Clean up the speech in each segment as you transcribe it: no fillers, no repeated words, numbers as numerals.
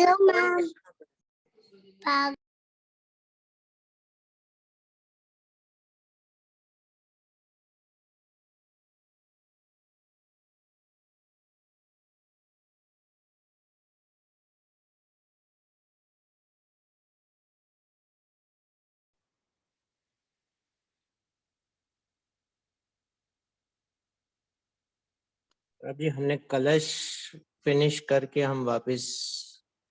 Hello ma'am. अभी हमने कलश फिनिश करके हम वापस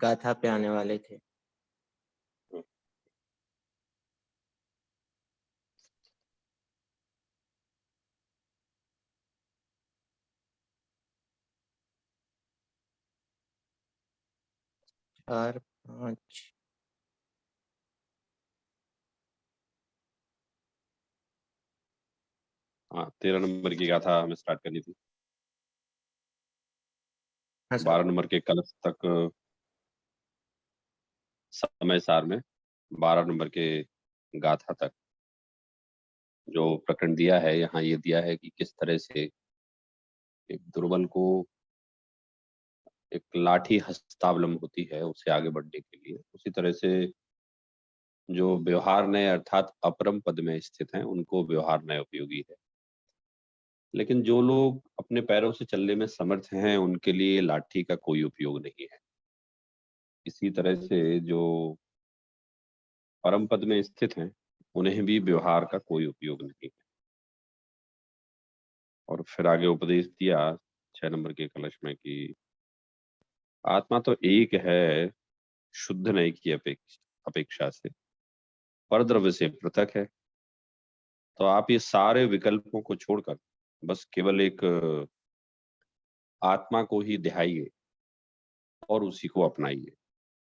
गाथा पे आने वाले थे। चार पाँच हाँ 13 नंबर की गाथा हमें स्टार्ट करनी थी। हाँ सर। 12 नंबर के कलश तक समय सार में 12 नंबर के गाथा तक जो प्रकरण दिया है, यहाँ ये दिया है कि किस तरह से एक दुर्बल को एक लाठी हस्तावलंब होती है उसे आगे बढ़ने के लिए, उसी तरह से जो व्यवहार नय अर्थात अपरम पद में स्थित हैं उनको व्यवहार नय उपयोगी है। लेकिन जो लोग अपने पैरों से चलने में समर्थ हैं उनके लिए लाठी का कोई उपयोग नहीं है। इसी तरह से जो परम पद में स्थित हैं उन्हें भी व्यवहार का कोई उपयोग नहीं है। और फिर आगे उपदेश दिया 6 नंबर के कलश में कि आत्मा तो एक है, शुद्ध नय की अपेक्षा से परद्रव्य से पृथक है। तो आप ये सारे विकल्पों को छोड़कर बस केवल एक आत्मा को ही ध्याइए और उसी को अपनाइए।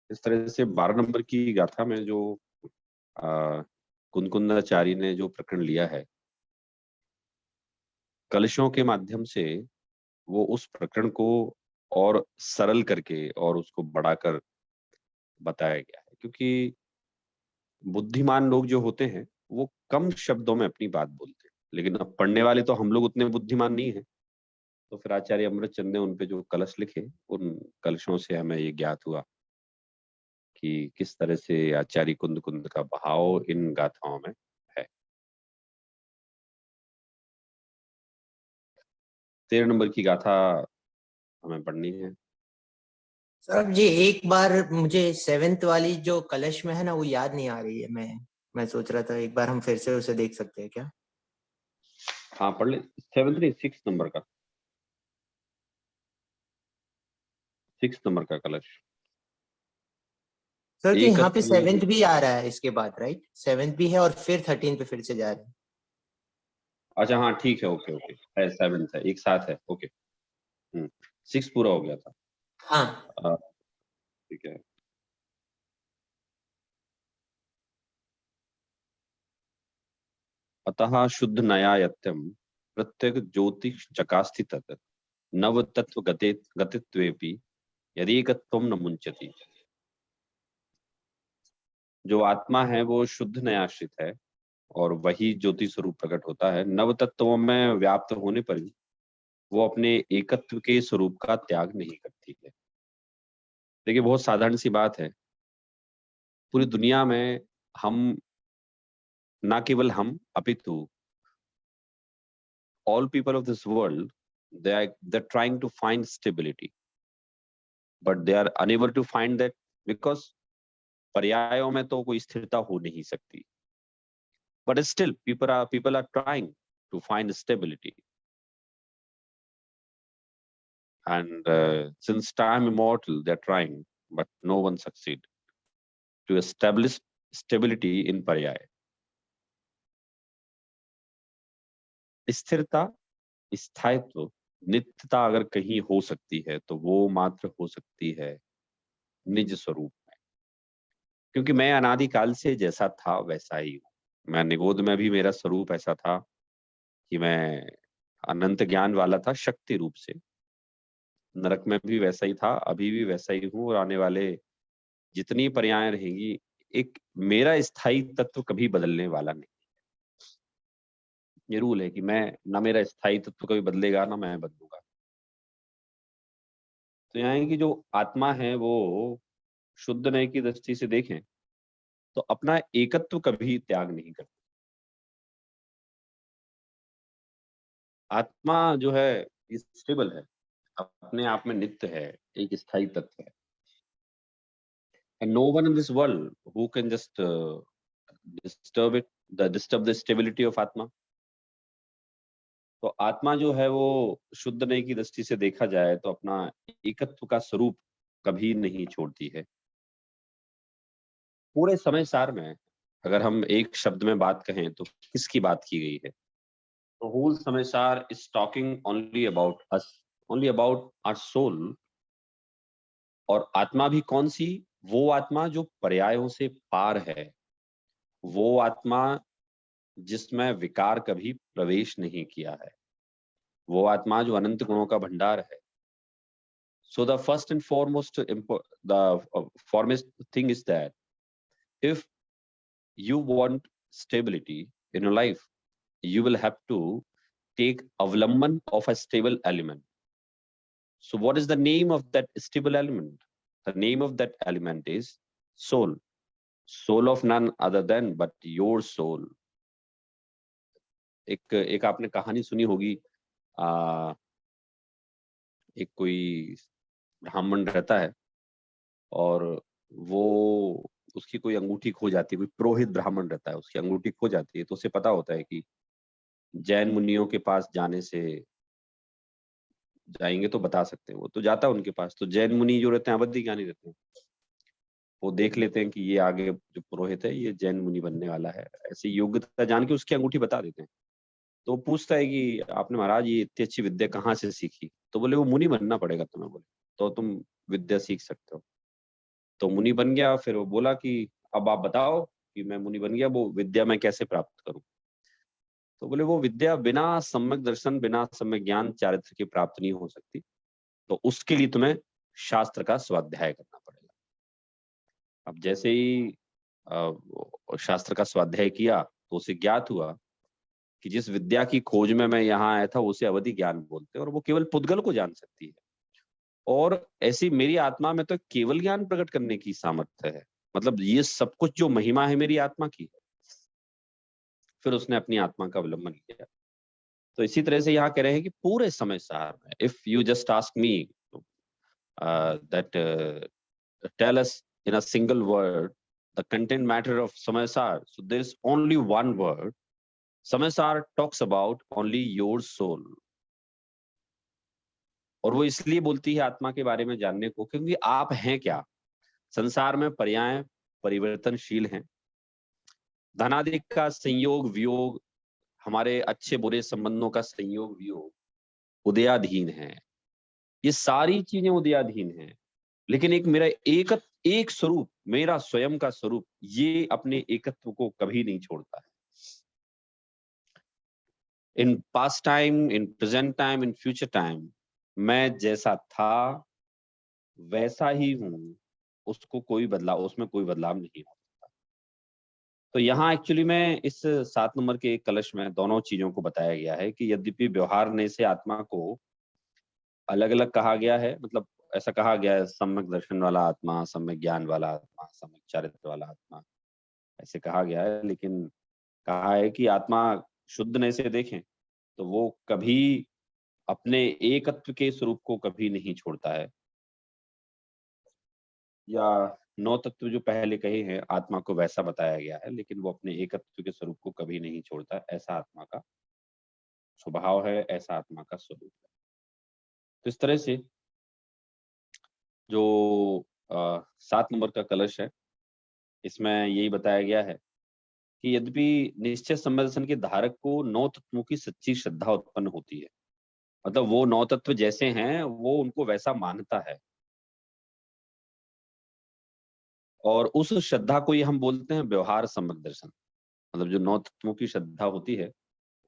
इस तरह से 12 नंबर की गाथा में जो कुंदकुंदाचार्य ने जो प्रकरण लिया है, कलशों के माध्यम से वो उस प्रकरण को और सरल करके और उसको बढ़ाकर बताया गया है। क्योंकि बुद्धिमान लोग जो होते हैं वो कम शब्दों में अपनी बात बोलते हैं, लेकिन अब पढ़ने वाले तो हम लोग उतने बुद्धिमान नहीं हैं। तो फिर आचार्य अमृतचंद ने उनपे जो कलश लिखे, उन कलशों से हमें ये ज्ञात हुआ कि किस तरह से आचार्य कुंद कुंद का भाव इन गाथाओं में है। 13 नंबर की गाथा हमें पढ़नी है। सर जी एक बार मुझे 7th वाली जो कलश में है ना वो याद नहीं आ रही है। मैं सोच रहा था एक बार हम फिर से उसे देख सकते हैं क्या? हाँ पढ़ ले। 7th नहीं 6 नंबर का, 6 नंबर का कलश। सर जी यहाँ पे एकत्व 7th भी आ रहा है इसके बाद, राइट? 7th भी है और फिर 13 पे फिर से जा रहे हैं। अच्छा हाँ ठीक है, ओके ओके है 7th है, एक साथ है, ओके। 6 पूरा हो गया था। हाँ ठीक है। अतः शुद्ध नयायत्यम प्रत्येक ज्योतिष चकास्ति तत् नव तत्व गतित्वेपि यदि न मुंचति। जो आत्मा है वो शुद्ध नयाश्रित है और वही ज्योति स्वरूप प्रकट होता है। नव तत्वों में व्याप्त होने पर भी वो अपने एकत्व के स्वरूप का त्याग नहीं करती है। देखिए बहुत साधारण सी बात है, पूरी दुनिया में हम, ना केवल हम अपितु all people of this world, they're trying to find stability, but they are unable to find that because पर्यायों में तो कोई स्थिरता हो नहीं सकती। But still people are trying to find stability, and since time immortal they're trying, but no one succeed to establish stability in पर्याय। स्थिरता, स्थायित्व, नित्यता अगर कहीं हो सकती है तो वो मात्र हो सकती है निज स्वरूप में। क्योंकि मैं अनादिकाल से जैसा था वैसा ही हूँ। मैं निगोद में भी मेरा स्वरूप ऐसा था कि मैं अनंत ज्ञान वाला था शक्ति रूप से। नरक में भी वैसा ही था, अभी भी वैसा ही हूँ और आने वाले जितनी पर्याय रहेंगी, एक मेरा स्थायी तत्व कभी बदलने वाला नहीं। ये रूल है कि मैं, ना मेरा स्थायी तत्व कभी बदलेगा ना मैं बदलूंगा। तो यहाँ की जो आत्मा है वो शुद्ध नय की दृष्टि से देखें तो अपना एकत्व कभी त्याग नहीं करते। आत्मा जो है ये स्टेबल है, अपने आप में नित्य है, एक स्थायी तत्व है। And no one in this world who can just disturb the stability of आत्मा। तो आत्मा जो है वो शुद्ध नय की दृष्टि से देखा जाए तो अपना एकत्व का स्वरूप कभी नहीं छोड़ती है। पूरे समय सार में अगर हम एक शब्द में बात कहें तो किसकी बात की गई है? The whole समय सार is talking only about us, only about our soul। और आत्मा भी कौन सी? वो आत्मा जो पर्यायों से पार है, वो आत्मा जिसमें विकार कभी प्रवेश नहीं किया है, वो आत्मा जो अनंत गुणों का भंडार है। So the first and foremost foremost thing is that if you want stability in your life, you will have to take avlamban of a stable element। So what is the name of that stable element? The name of that element is soul, soul of none other than but your soul। एक आपने कहानी सुनी होगी, एक कोई ब्राह्मण रहता है और वो उसकी कोई अंगूठी खो जाती है, कोई पुरोहित ब्राह्मण रहता है, उसकी अंगूठी खो जाती है तो उसे पता होता है कि जैन मुनियों के पास जाने से जाएंगे तो बता सकते हैं। वो तो जाता है उनके पास, तो जैन मुनि जो रहते हैं अवधि ज्ञानी रहते हैं, वो देख लेते हैं कि ये आगे जो पुरोहित है ये जैन मुनि बनने वाला है, ऐसी योग्यता जान के उसकी अंगूठी बता देते हैं। तो वो पूछता है कि आपने महाराज ये इतनी अच्छी विद्या कहाँ से सीखी? तो बोले वो मुनि बनना पड़ेगा तुम्हें। बोले तो तुम विद्या सीख सकते हो। तो मुनि बन गया, फिर वो बोला कि अब आप बताओ कि मैं मुनि बन गया, वो विद्या मैं कैसे प्राप्त करूं? तो बोले वो विद्या बिना सम्यक दर्शन, बिना सम्यक ज्ञान चारित्र की प्राप्त नहीं हो सकती। तो उसके लिए तुम्हें शास्त्र का स्वाध्याय करना पड़ेगा। अब जैसे ही शास्त्र का स्वाध्याय किया तो उसे ज्ञात हुआ कि जिस विद्या की खोज में मैं यहाँ आया था उसे अवधि ज्ञान बोलते हैं और वो केवल पुद्गल को जान सकती है। और ऐसी मेरी आत्मा में तो केवल ज्ञान प्रकट करने की सामर्थ्य है, मतलब ये सब कुछ जो महिमा है मेरी आत्मा की है। फिर उसने अपनी आत्मा का अवलंबन किया। तो इसी तरह से यहाँ कह रहे हैं कि पूरे समय सार में if you just ask me that tell us in a single word the content matter of Samaysar, so there is only one word. Samaysar talks about only your soul. और वो इसलिए बोलती है आत्मा के बारे में जानने को क्योंकि आप हैं क्या? संसार में पर्याय परिवर्तनशील हैं। धनादि का संयोग वियोग, हमारे अच्छे बुरे संबंधों का संयोग वियोग उदयाधीन है। ये सारी चीजें उदयाधीन हैं, लेकिन एक मेरा एक स्वरूप, मेरा स्वयं का स्वरूप, ये अपने एकत्व को कभी नहीं छोड़ता है। In past time, in present time, in future time, मैं जैसा था वैसा ही हूं, उसको कोई बदलाव, उसमें कोई बदलाव नहीं हो। तो यहाँ एक्चुअली में इस 7 नंबर के एक कलश में दोनों चीजों को बताया गया है कि यद्यपि व्यवहार ने से आत्मा को अलग-अलग कहा गया है, मतलब ऐसा कहा गया है सम्यक दर्शन वाला आत्मा, सम्यक ज्ञान वाला आत्मा, सम्यक चारित्र वाला आत्मा, ऐसे कहा गया है। लेकिन कहा है कि आत्मा शुद्ध नय से देखें तो वो कभी अपने एकत्व के स्वरूप को कभी नहीं छोड़ता है। या 9 तत्व जो पहले कहे हैं आत्मा को वैसा बताया गया है, लेकिन वो अपने एकत्व के स्वरूप को कभी नहीं छोड़ता। ऐसा आत्मा का स्वभाव है, ऐसा आत्मा का स्वरूप है। तो इस तरह से जो 7 नंबर का कलश है, इसमें यही बताया गया है कि यद्यपि निश्चय संदर्शन के धारक को 9 तत्वों की सच्ची श्रद्धा उत्पन्न होती है। मतलब वो 9 तत्व जैसे हैं, वो उनको वैसा मानता है। और उस श्रद्धा को ही हम बोलते हैं व्यवहार सम्यक दर्शन। मतलब जो 9 तत्वों की श्रद्धा होती है,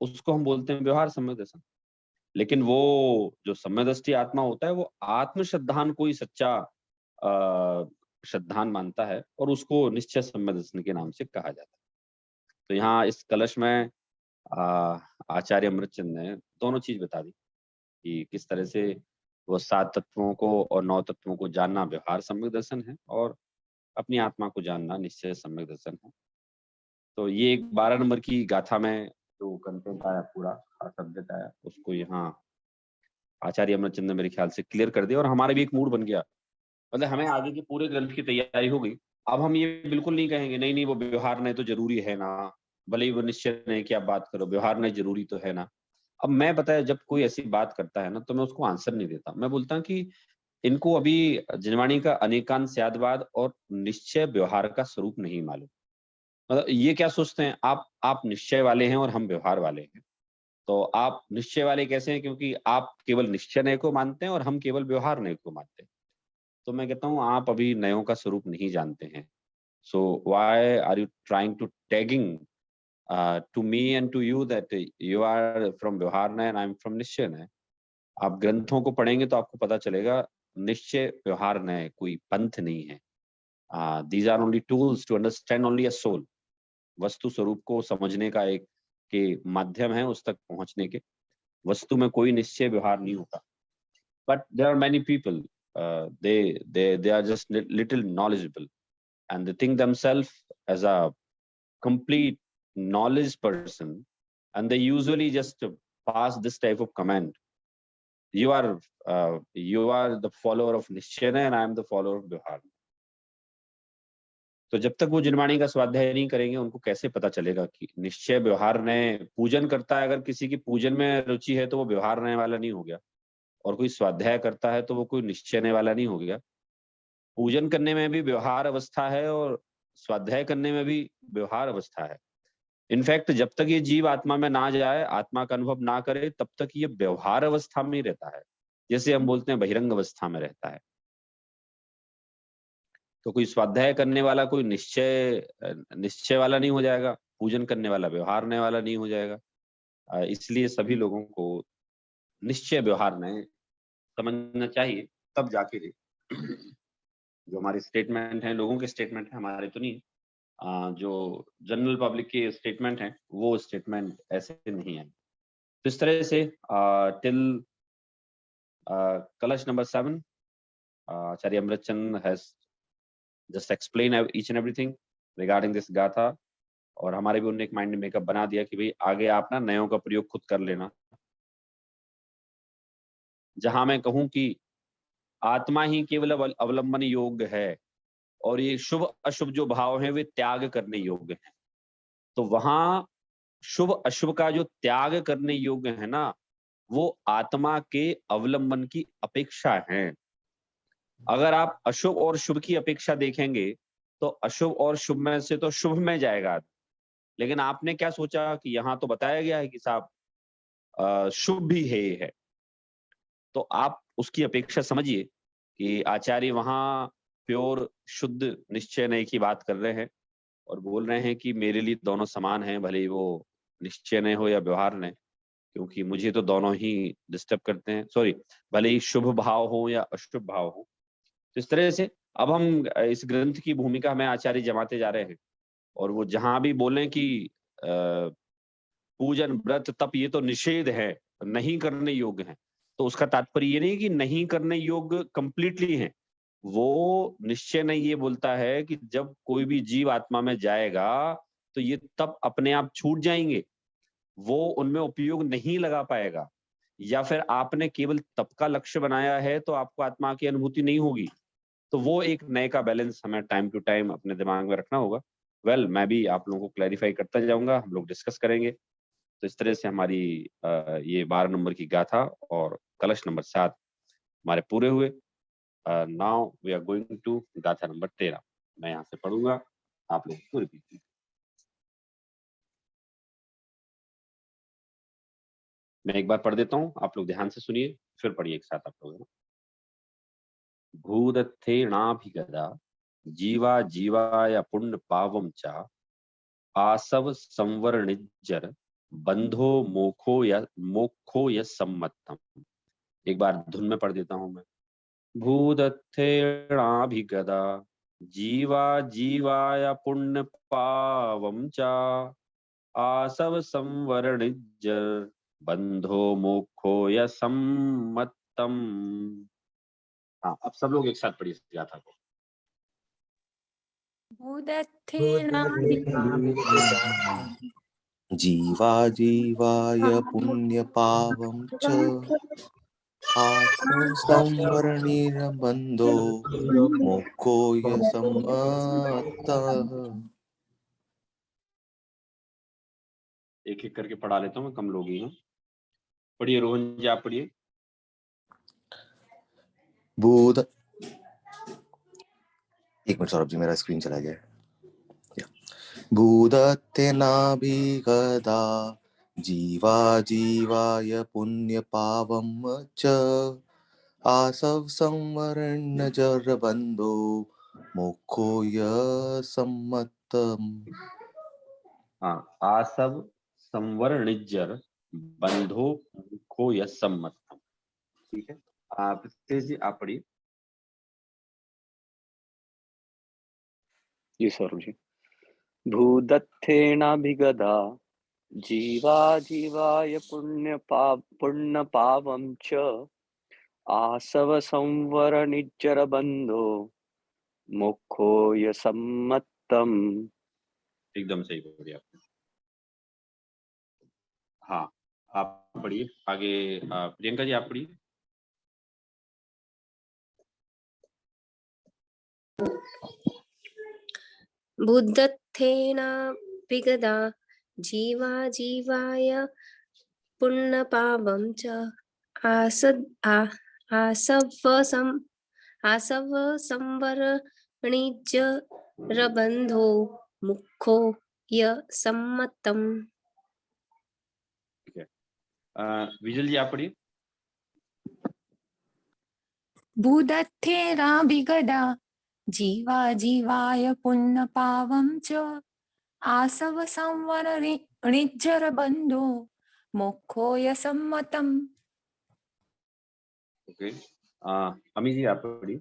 उसको हम बोलते हैं व्यवहार सम्यक दर्शन। लेकिन वो जो सम्यदृष्टि आत्मा होता है, वो आत्म श्रद्धान को ही सच्चा श्रद्धान मानता है और उसको निश्चय सम्यक दर्शन के नाम से कहा जाता है। तो यहाँ इस कलश में आचार्य अमृतचंद ने दोनों चीज बता दी कि किस तरह से वो 7 तत्वों को और 9 तत्वों को जानना व्यवहार सम्यक दर्शन है और अपनी आत्मा को जानना निश्चय सम्यक दर्शन है। तो ये एक 12 नंबर की गाथा में जो कंटेंट आया, पूरा सब्जेक्ट आया, उसको यहाँ आचार्य अमरचंद ने मेरे ख्याल से क्लियर कर दिया और हमारा भी एक मूड बन गया। मतलब हमें आगे की पूरे ग्रंथ की तैयारी हो गई। अब हम ये बिल्कुल नहीं कहेंगे नहीं नहीं वो व्यवहार नहीं तो जरूरी है ना, भले ही वो निश्चय नहीं कि आप बात करो, व्यवहार नहीं जरूरी तो है ना। अब मैं पता है जब कोई ऐसी बात करता है ना तो मैं उसको आंसर नहीं देता, मैं बोलता हूँ कि इनको अभी जिनवाणी का अनेकांत स्यादवाद और निश्चय व्यवहार का स्वरूप नहीं मालूम। मतलब ये क्या सोचते हैं, आप निश्चय वाले हैं और हम व्यवहार वाले हैं। तो आप निश्चय वाले कैसे हैं, क्योंकि आप केवल निश्चय नय को मानते हैं और हम केवल व्यवहार नय को मानते हैं। तो मैं कहता हूँ आप अभी नयों का स्वरूप नहीं जानते हैं। So why are you trying to tagging to me and to you that you are from व्यवहार नय एंड आई एम फ्रॉम निश्चय नय। आप ग्रंथों को पढ़ेंगे तो आपको पता चलेगा निश्चय व्यवहार नय कोई पंथ नहीं है। These are only tools to understand only a soul. वस्तु स्वरूप को समझने का एक के माध्यम है उस तक पहुंचने के। वस्तु में कोई निश्चय व्यवहार नहीं होता। But there are many people, they are just little knowledgeable and they think themselves as a complete knowledge person, and they usually just pass this type of comment. You are the follower of Nishchana and I am the follower of Vyavahar. तो जब तक वो जिनवाणी का स्वाध्याय नहीं करेंगे उनको कैसे पता चलेगा कि निश्चय व्यवहार ने पूजन करता है। अगर किसी की पूजन में रुचि है तो वो व्यवहार नय वाला नहीं हो गया, और कोई स्वाध्याय करता है तो वो कोई निश्चय नय वाला नहीं हो गया। पूजन करने में भी व्यवहार अवस्था है और स्वाध्याय करने में भी व्यवहार अवस्था है। इनफैक्ट जब तक ये जीव आत्मा में ना जाए, आत्मा का अनुभव ना करे, तब तक ये व्यवहार अवस्था में ही रहता है। जैसे हम बोलते हैं बहिरंग अवस्था में रहता है। तो कोई स्वाध्याय करने वाला कोई निश्चय वाला नहीं हो जाएगा, पूजन करने वाला व्यवहार नय वाला नहीं हो जाएगा। इसलिए सभी लोगों को निश्चय व्यवहार नय समझना चाहिए, तब जाके जो हमारे स्टेटमेंट हैं, लोगों के स्टेटमेंट हैं, हमारे तो नहीं। जो जनरल पब्लिक के स्टेटमेंट हैं, वो स्टेटमेंट ऐसे नहीं है। तो इस तरह से टिल कलश number 7, Acharya Amritchand has just explain each and everything regarding this गाथा। और हमारे भी उन्होंने एक माइंड मेकअप बना दिया कि भाई आगे आप ना नयों का प्रयोग खुद कर लेना। जहां मैं कहूं कि आत्मा ही केवल अवलंबन योग्य है और ये शुभ अशुभ जो भाव हैं वे त्याग करने योग्य हैं, तो वहां शुभ अशुभ का जो त्याग करने योग्य है ना, वो आत्मा के अवलंबन की अपेक्षा है। अगर आप अशुभ और शुभ की अपेक्षा देखेंगे तो अशुभ और शुभ में से तो शुभ में जाएगा। लेकिन आपने क्या सोचा कि यहाँ तो बताया गया है कि साहब शुभ भी है। तो आप उसकी अपेक्षा समझिए कि आचार्य वहां प्योर शुद्ध निश्चय नय की बात कर रहे हैं और बोल रहे हैं कि मेरे लिए दोनों समान हैं, भले ही वो निश्चय नय हो या व्यवहार नय, क्योंकि मुझे तो दोनों ही डिस्टर्ब करते हैं। सॉरी, भले ही शुभ भाव हो या अशुभ भाव हो। तो इस तरह से अब हम इस ग्रंथ की भूमिका हमें आचार्य जमाते जा रहे हैं और वो जहां भी बोले कि पूजन व्रत तप ये तो निषेध है, नहीं करने योग्य है, तो उसका तात्पर्य ये नहीं कि नहीं करने योग्य कंप्लीटली है। वो निश्चय नहीं ये बोलता है कि जब कोई भी जीव आत्मा में जाएगा तो ये तप अपने आप छूट जाएंगे, वो उनमें उपयोग नहीं लगा पाएगा। या फिर आपने केवल तप का लक्ष्य बनाया है तो आपको आत्मा की अनुभूति नहीं होगी। तो वो एक नए का बैलेंस हमें टाइम टू टाइम अपने दिमाग में रखना होगा। मैं भी आप लोगों को क्लैरिफाई करता जाऊंगा, हम लोग डिस्कस करेंगे। तो इस तरह से हमारी ये 12 नंबर की गाथा और कलश नंबर 7 हमारे पूरे हुए। Now we are going to गाथा नंबर 13। मैं यहाँ से पढ़ूंगा, आप लोग उसको रिपीट कीजिए। मैं एक बार पढ़ देता हूँ, आप लोग ध्यान से सुनिए, फिर पढ़िए एक साथ आप लोग। भूदत्थेणाभिगदा जीवा जीवाय पुण्य पावम चा आसव संवरणिज्जर बंधो मोखो य सम्मतम। एक बार धुन में पढ़ देता हूं मैं। भूदत्थेणाभिगदा जीवा जीवाय पुण्य पावम चा आसव संवरणिज्जर बंधो मोखो य सम्मतम। हाँ, अब सब लोग एक साथ पढ़िए इस गाथा को। जीवा जीवाय पुण्यपावं च संवरणीर्बन्धो मोक्षो यस्मत्तः। एक एक करके पढ़ा लेता हूँ, मैं कम लोग ही हैं। पढ़िए रोहन जी, आप पढ़िए। बुध, एक मिनट सौरभ जी, मेरा स्क्रीन चला गया। भूदत्तेनाभिगदा जीवा जीवाय पुण्यपावं च आसव संवरणजरबन्धो मोक्षो यस्मत्तम्। हाँ, आसव संवरणिजर बंधो मोक्षो यस्मत्तम्। ठीक है, आप जी आप पढ़िए। जी सौरभ जी। भूदत्थेनाभिगदा जीवा जीवाय पुण्यपावं च आसव संवरणिज्जरबन्धो मोक्षो यस्मत्तम्। एकदम सही पढ़िए आपने। हाँ, आप पढ़िए आगे। प्रियंका जी आप पढ़िए। बुद्धत्थेनाभिगदा जीवा जीवाय पुण्यपावं च आसव संवरणिज्जरबन्धो मोक्षो यस्मत्तम्। ठीक है, विजल जी आप पढ़िए। भूदत्थेनाभिगदा जीवा जीवाय पुण्यपावं च आसव संवरणिज्जरबन्धो मोक्षो यस्मत्तम्। ओके, अमी जी आप पढ़िए।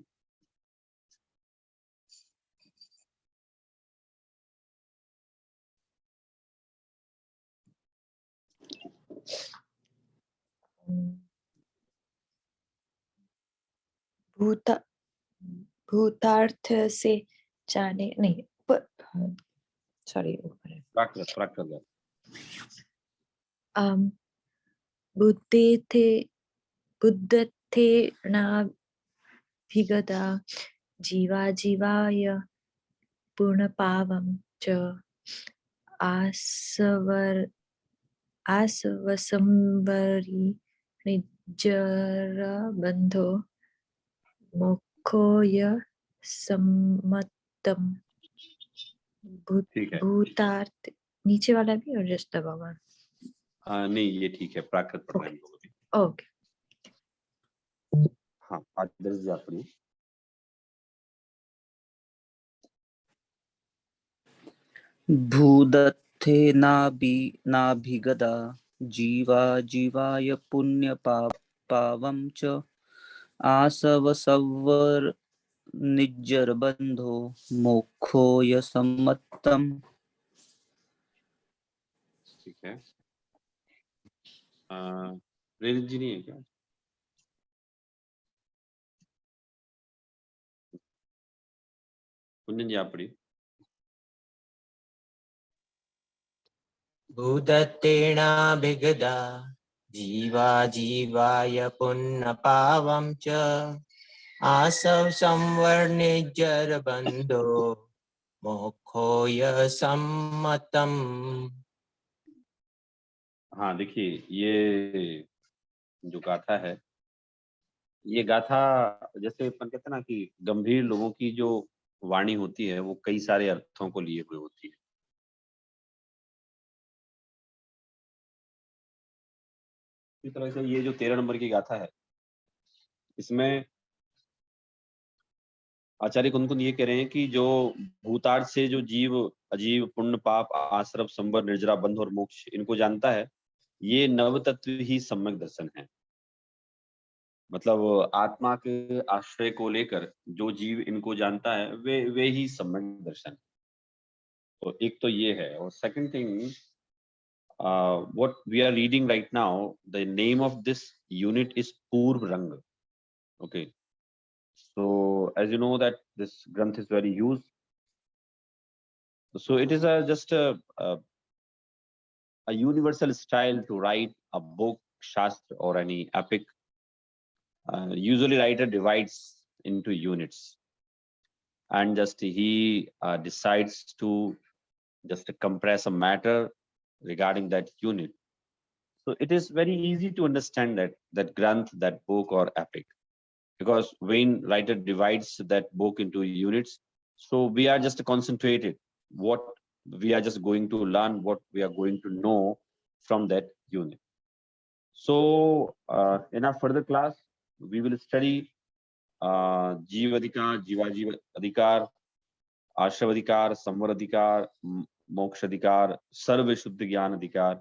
भूतार्थ से जाने नहीं, सॉरी, प्राकृत बुद्धत्थेनाभिगदा जीवा जीवाय पुण्यपावं च आसवसंवरणिज्जरबन्धो मोक्षो यस्मत्तम्। ठीक है, भूतार्थ नीचे वाला भी और जस्ट द भगवान। नहीं ये ठीक है, प्राकृत पढ़ रहे हैं हम लोग अभी। ओके, हाँ, आदर्श जी आप पढ़िए। भूदत्थेनाभिगदा जीवा जीवाय पुण्यपावं च आसव संवरणिज्जरबन्धो मोक्षो यस्मत्तम्। ठीक है, रेल जी नहीं है क्या? कुंजन जी आप पढ़िए। भूदत्तेनाभिगदा जीवा जीवाय पुण्यपावं च आसव संवरणिज्जरबन्धो मोक्षो यस्मत्तम्। हाँ देखिए, ये जो गाथा है, ये गाथा जैसे अपन कहते हैं ना कि गंभीर लोगों की जो वाणी होती है वो कई सारे अर्थों को लिए हुए होती है। इस तरह से ये जो 13 नंबर की गाथा है, इसमें आचार्य कुंद ये कह रहे हैं कि जो भूतार्थ से जो जीव अजीव पुण्य पाप आश्रम संवर निर्जरा बंध और मोक्ष इनको जानता है, ये नव तत्व ही सम्यक दर्शन है। मतलब आत्मा के आश्रय को लेकर जो जीव इनको जानता है वे ही सम्यक दर्शन। तो एक तो ये है, और second thing, what we are reading right now, the name of this unit is Purv Rang. Okay, so as you know that this granth is very huge, So it is just a universal style to write a book, shastra, or any epic. Usually, writer divides into units, and just he decides to just compress a matter regarding that unit. So it is very easy to understand that granth, that book or epic, because when writer divides that book into units, so we are just concentrated what we are just going to learn, what we are going to know from that unit. So in our further class, we will study जीव अधिकार, जीवाजीव अधिकार, आश्रव अधिकार, संवर अधिकार, मोक्ष अधिकार, सर्व शुद्ध ज्ञान अधिकार.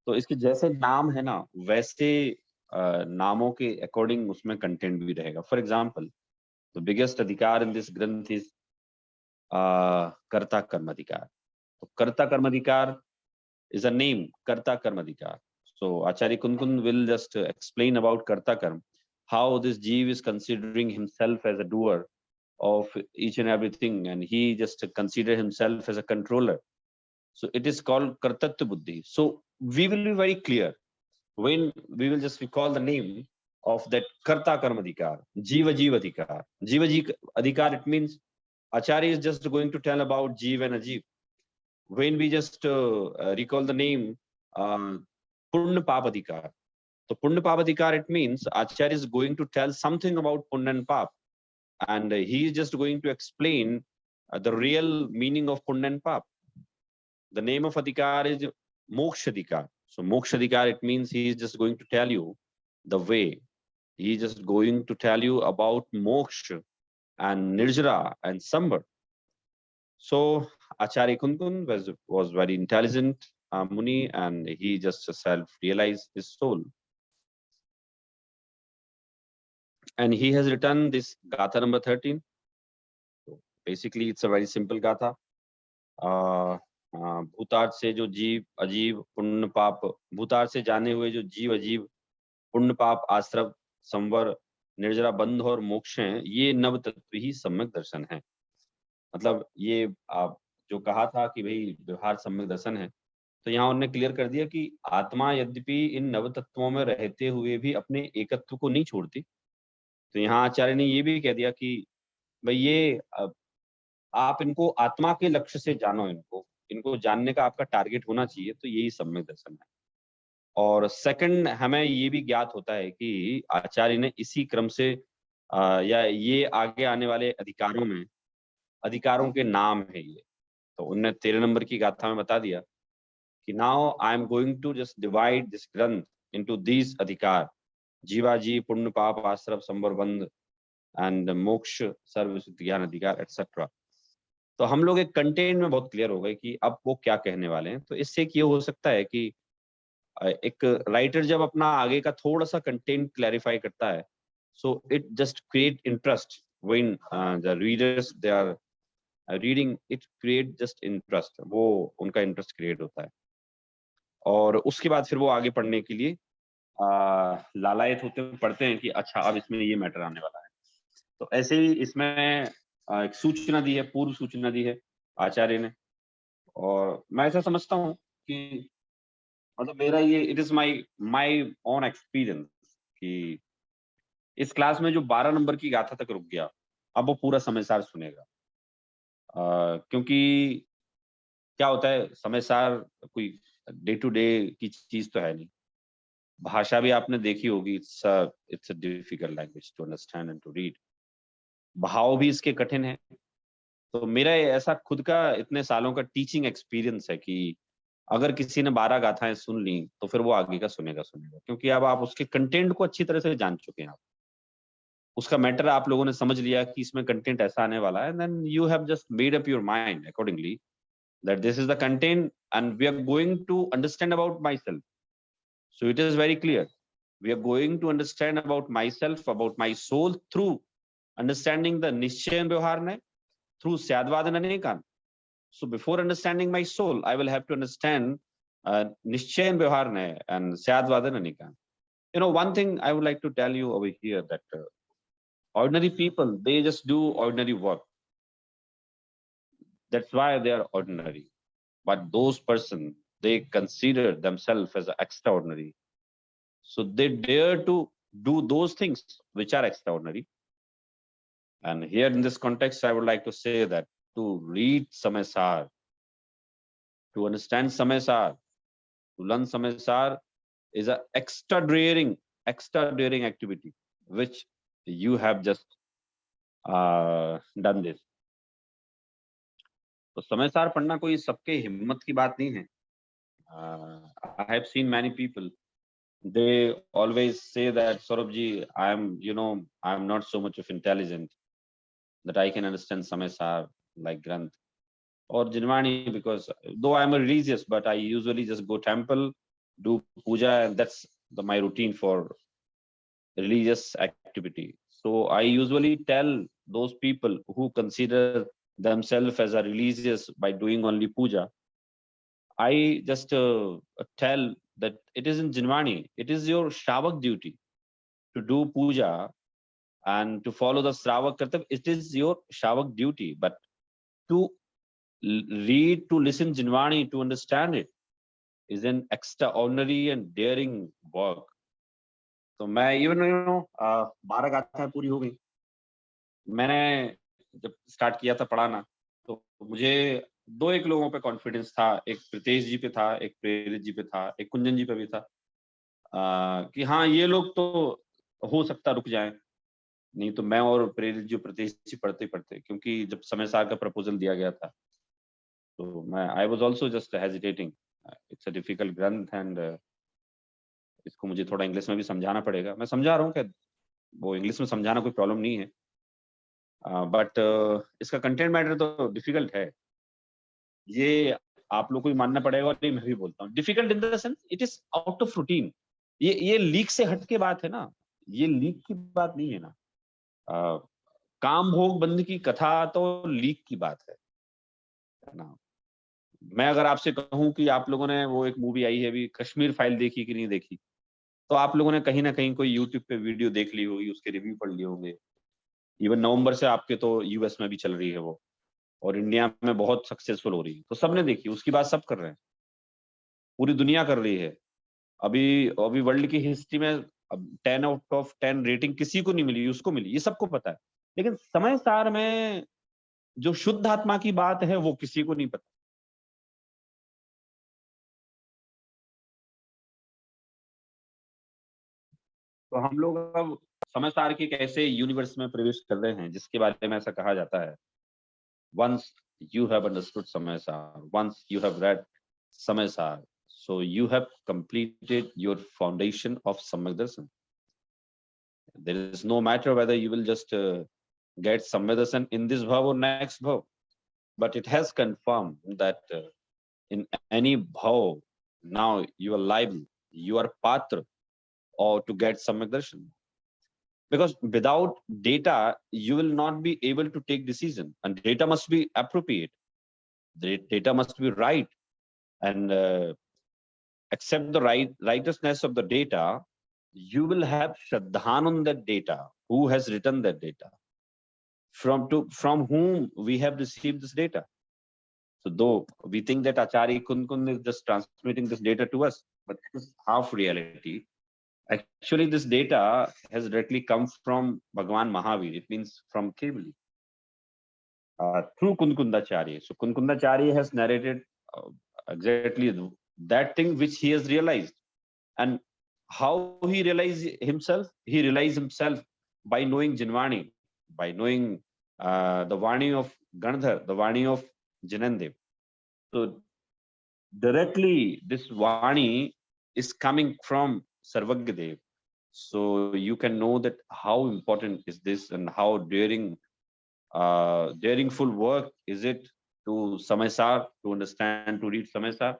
तो इसके जैसे नाम है ना, वैसे नामों के अकॉर्डिंग उसमें कंटेंट भी रहेगा. फॉर एग्जाम्पल, द बिगेस्ट अधिकार इन दिस ग्रंथ इज कर्ता कर्म अधिकार. तो कर्ता कर्म अधिकार is a name, karta karma adhikar. So Acharya Kunkun will just explain about karta karma, how this jeev is considering himself as a doer of each and everything, and he just consider himself as a controller. So it is called kartatva buddhi. So we will be very clear when we will just recall the name of that karta karma adhikar, jiva jiva adhikar. Jiva jiva adhikar, it means Acharya is just going to tell about jeev and ajeev. When we just recall the name Punya Pap Adhikar. So Punya Pap Adhikar, it means Acharya is going to tell something about Punya and Pap, and he is just going to explain the real meaning of Punya and Pap. The name of Adhikar is Moksha Adhikar. So Moksha Adhikar, it means he is just going to tell you the way. He is just going to tell you about Moksha and Nirjara and Sambar. So Acharya Kunkun was very intelligent Muni, and he just self-realized his soul. And he has written this Gatha number 13. So basically, it's a very simple Gatha. भूतार्थ से जो जीव अजीव पुण्य पाप, भूतार्थ से जाने हुए जो जीव अजीव पुण्य पाप आश्रव संवर निर्जरा बंध और मोक्ष हैं, ये नव तत्व ही सम्यक दर्शन है. मतलब ये आप जो कहा था कि भाई व्यवहार सम्यक दर्शन है, तो यहाँ उन्होंने क्लियर कर दिया कि आत्मा यद्यपि इन नव तत्वों में रहते हुए भी अपने एकत्व को नहीं छोड़ती. तो यहाँ आचार्य ने ये भी कह दिया कि भाई ये आप इनको आत्मा के लक्ष्य से जानो, इनको जानने का आपका टारगेट होना चाहिए, तो यही सम्यक दर्शन है. और सेकंड, हमें ये भी ज्ञात होता है कि आचार्य ने इसी क्रम से या ये आगे आने वाले अधिकारों में अधिकारों के नाम है ये. तो उन्होंने 13 नंबर की गाथा में बता दिया कि now I am going to just divide this ग्रंथ इनटू दीज अधिकार, जीवा जी, पुण्य पाप आश्रव संवर बंध एंड मोक्ष सर्व ज्ञान अधिकार एटसेट्रा. तो हम लोग एक कंटेंट में बहुत क्लियर हो गए कि अब वो क्या कहने वाले हैं. तो इससे ये हो सकता है कि एक राइटर जब अपना आगे का थोड़ा सा कंटेंट क्लैरिफाई करता है, so it just create interest when the readers they are reading, it create just interest, वो उनका इंटरेस्ट क्रिएट होता है. और उसके बाद फिर वो आगे पढ़ने के लिए लालायत होते हुए पढ़ते हैं कि अच्छा अब इसमें ये मैटर आने वाला है. तो ऐसे ही इसमें एक सूचना दी है, पूर्व सूचना दी है आचार्य ने. और मैं ऐसा समझता हूँ कि मतलब मेरा ये it is my own experience कि इस क्लास में जो 12 नंबर की गाथा तक रुक गया, अब वो पूरा समयसार सुनेगा. क्योंकि क्या होता है, समयसार कोई डे टू डे की चीज तो है नहीं. भाषा भी आपने देखी होगी, it's a difficult language to understand and to read. भाव भी इसके कठिन है. तो मेरा ऐसा खुद का इतने सालों का टीचिंग एक्सपीरियंस है कि अगर किसी ने 12 गाथाएं सुन ली तो फिर वो आगे का सुनेगा, क्योंकि अब आप उसके कंटेंट को अच्छी तरह से जान चुके हैं. आप उसका मैटर आप लोगों ने समझ लिया कि इसमें कंटेंट ऐसा आने वाला है, then you have just made up your mind accordingly that this is the content and we are going to understand about myself. So it is very clear. We are going to understand about myself, about my soul through understanding the Nishchayan Vyavharne, through Syadvadan Anekan. So before understanding my soul, I will have to understand Nishchayan Vyavharne and Syadvadan Anekan. You know, one thing I would like to tell you over here that ordinary people, they just do ordinary work. That's why they are ordinary. But those person, they consider themselves as extraordinary. So they dare to do those things which are extraordinary. And here in this context, I would like to say that to read Samaysar, to understand Samaysar, to learn Samaysar is an extra daring activity, which you have just done this. तो Samaysar पढ़ना कोई सबके हिम्मत की बात नहीं है. I have seen many people. They always say that Saurabh I'm not so much of intelligent that I can understand Samaysar like Granth or Jinwani, because though I'm a religious, but I usually just go temple, do puja, and that's my routine for religious activity. So I usually tell those people who consider themselves as a religious by doing only puja, I just tell that it is in Jinwani, it is your Shravak duty to do puja and to follow the Shravak Kartav. It is your Shravak duty, but to read, to listen Jinwani, to understand it is an extraordinary and daring work. तो मैं even 12 गाथाएं पूरी हो गई. मैंने जब start किया था पढ़ाना, तो मुझे 2-1 लोगों पे कॉन्फिडेंस था. एक प्रीतेश जी पे था, एक प्रेरित जी पे था, एक कुंजन जी पे भी था, कि हाँ ये लोग तो हो सकता रुक जाएं. नहीं तो मैं और प्रेरित जी, प्रीतेश जी पढ़ते, क्योंकि जब Samaysar का प्रपोजल दिया गया था, तो मैं I was also just hesitating. It's a difficult ग्रंथ एंड इसको मुझे थोड़ा इंग्लिश में भी समझाना पड़ेगा. मैं समझा रहा हूँ कि वो इंग्लिश में समझाना कोई प्रॉब्लम नहीं है, बट इसका कंटेंट मैटर तो डिफिकल्ट है. ये आप लोग को भी मानना पड़ेगा और मैं भी बोलता हूँ difficult in the sense it is out of routine. ये लीक से हट के बात है ना, ये लीक की बात नहीं है ना. काम भोग बंद की कथा तो लीक की बात है ना. मैं अगर आपसे कहूं कि आप लोगों ने वो एक मूवी आई है अभी कश्मीर फाइल देखी कि नहीं देखी, तो आप लोगों ने कहीं ना कहीं कोई यूट्यूब पे वीडियो देख ली होगी, उसके रिव्यू पढ़ लिए होंगे. इवन नवंबर से आपके तो यूएस में भी चल रही है वो, और इंडिया में बहुत सक्सेसफुल हो रही है, तो सबने देखी, उसकी बात सब कर रहे हैं, पूरी दुनिया कर रही है. अभी वर्ल्ड की हिस्ट्री में 10 आउट ऑफ 10 रेटिंग किसी को नहीं मिली, उसको मिली, ये सबको पता है. लेकिन Samaysar में जो शुद्ध आत्मा की बात है वो किसी को नहीं पता. तो हम लोग अब Samaysar के कैसे यूनिवर्स में प्रवेश कर रहे हैं, जिसके बारे में ऐसा कहा जाता है, once you have understood Samaysar, once you have read Samaysar, so you have completed your foundation of Samyak Darshan. There is no matter whether you will just get Samyak Darshan in this bhav or next bhav, but it has confirmed that in any bhav, now you are liable, you are patra, or to get Samyak Darshan. Because without data, you will not be able to take decision, and data must be appropriate. The data must be right, and accept the righteousness of the data. You will have Shraddhan on that data. Who has written that data? From whom we have received this data? So though we think that Acharya Kun is just transmitting this data to us, but it is half reality. Actually, this data has directly come from Bhagavan Mahavir. It means from Kevali, through Kunkundacharya. So Kunkundacharya has narrated exactly that thing which he has realized. And how he realized himself? He realized himself by knowing Jinwani, by knowing the Vani of Gandhar, the Vani of Jinandev. So directly this Vani is coming from Sarvagyadev. So you can know that how important is this and how daringful work is it to Samaysar, to understand, to read Samaysar.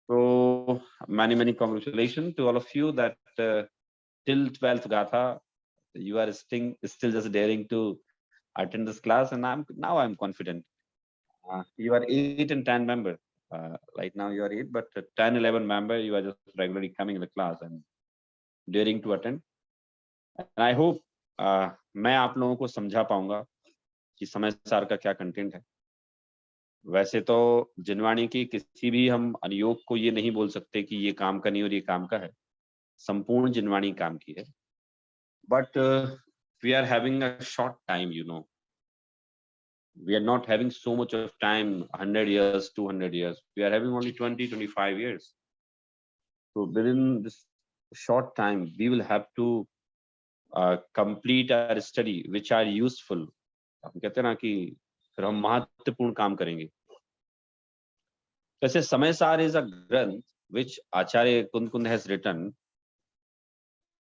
So many congratulations to all of you that till 12th Gatha, you are still just daring to attend this class, and now I'm confident. You are 8 and 10 member. Right now you are 8, but 10, 11 member, you are just regularly coming in the class and daring to attend. And I hope मैं आप लोगों को समझा पाऊंगा कि Samaysar का क्या content है. वैसे तो जिनवाणी की किसी भी हम अनुयोग को ये नहीं बोल सकते कि ये काम का नहीं और ये काम का है, संपूर्ण जिनवाणी काम की है। But we are having a short time, you know, we are not having so much of time, 100 years, 200 years. We are having only 20, 25 years. So within this short time, we will have to complete our study, which are useful. हम कहते हैं ना कि फिर हम महत्वपूर्ण काम करेंगे। वैसे समयसार is a ग्रंथ which आचार्य कुंद has written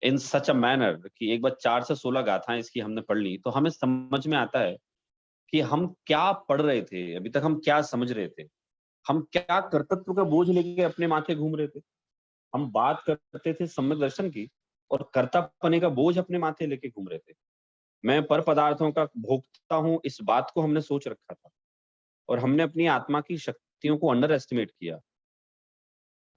in such a manner कि एक बार 4 से 16 गाथाएं इसकी हमने पढ़ ली तो हमें समझ में आता है कि हम क्या पढ़ रहे थे, अभी तक हम क्या समझ रहे थे, हम क्या कर्तृत्व का बोझ लेके अपने माथे घूम रहे थे। हम बात करते थे सम्यक दर्शन की और कर्तापने का बोझ अपने माथे लेके घूम रहे थे। मैं पर पदार्थों का भोक्ता हूं, इस बात को हमने सोच रखा था और हमने अपनी आत्मा की शक्तियों को अंडर एस्टिमेट किया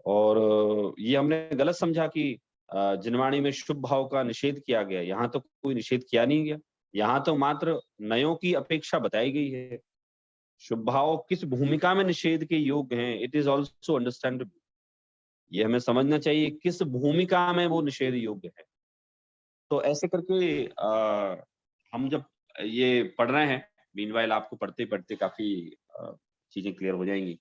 और ये हमने गलत समझा कि जिनवाणी में शुभ भाव का निषेध किया गया। यहाँ तो कोई निषेध किया नहीं गया, यहाँ तो मात्र नयों की अपेक्षा बताई गई है। शुभ भाव किस भूमिका में निषेध के योग्य हैं, इट इज ऑल्सो अंडरस्टैंडेबल। ये हमें समझना चाहिए किस भूमिका में वो निषेध योग्य है। तो ऐसे करके हम जब ये पढ़ रहे हैं, मीनवाइल आपको पढ़ते पढ़ते काफी चीजें क्लियर हो जाएंगी।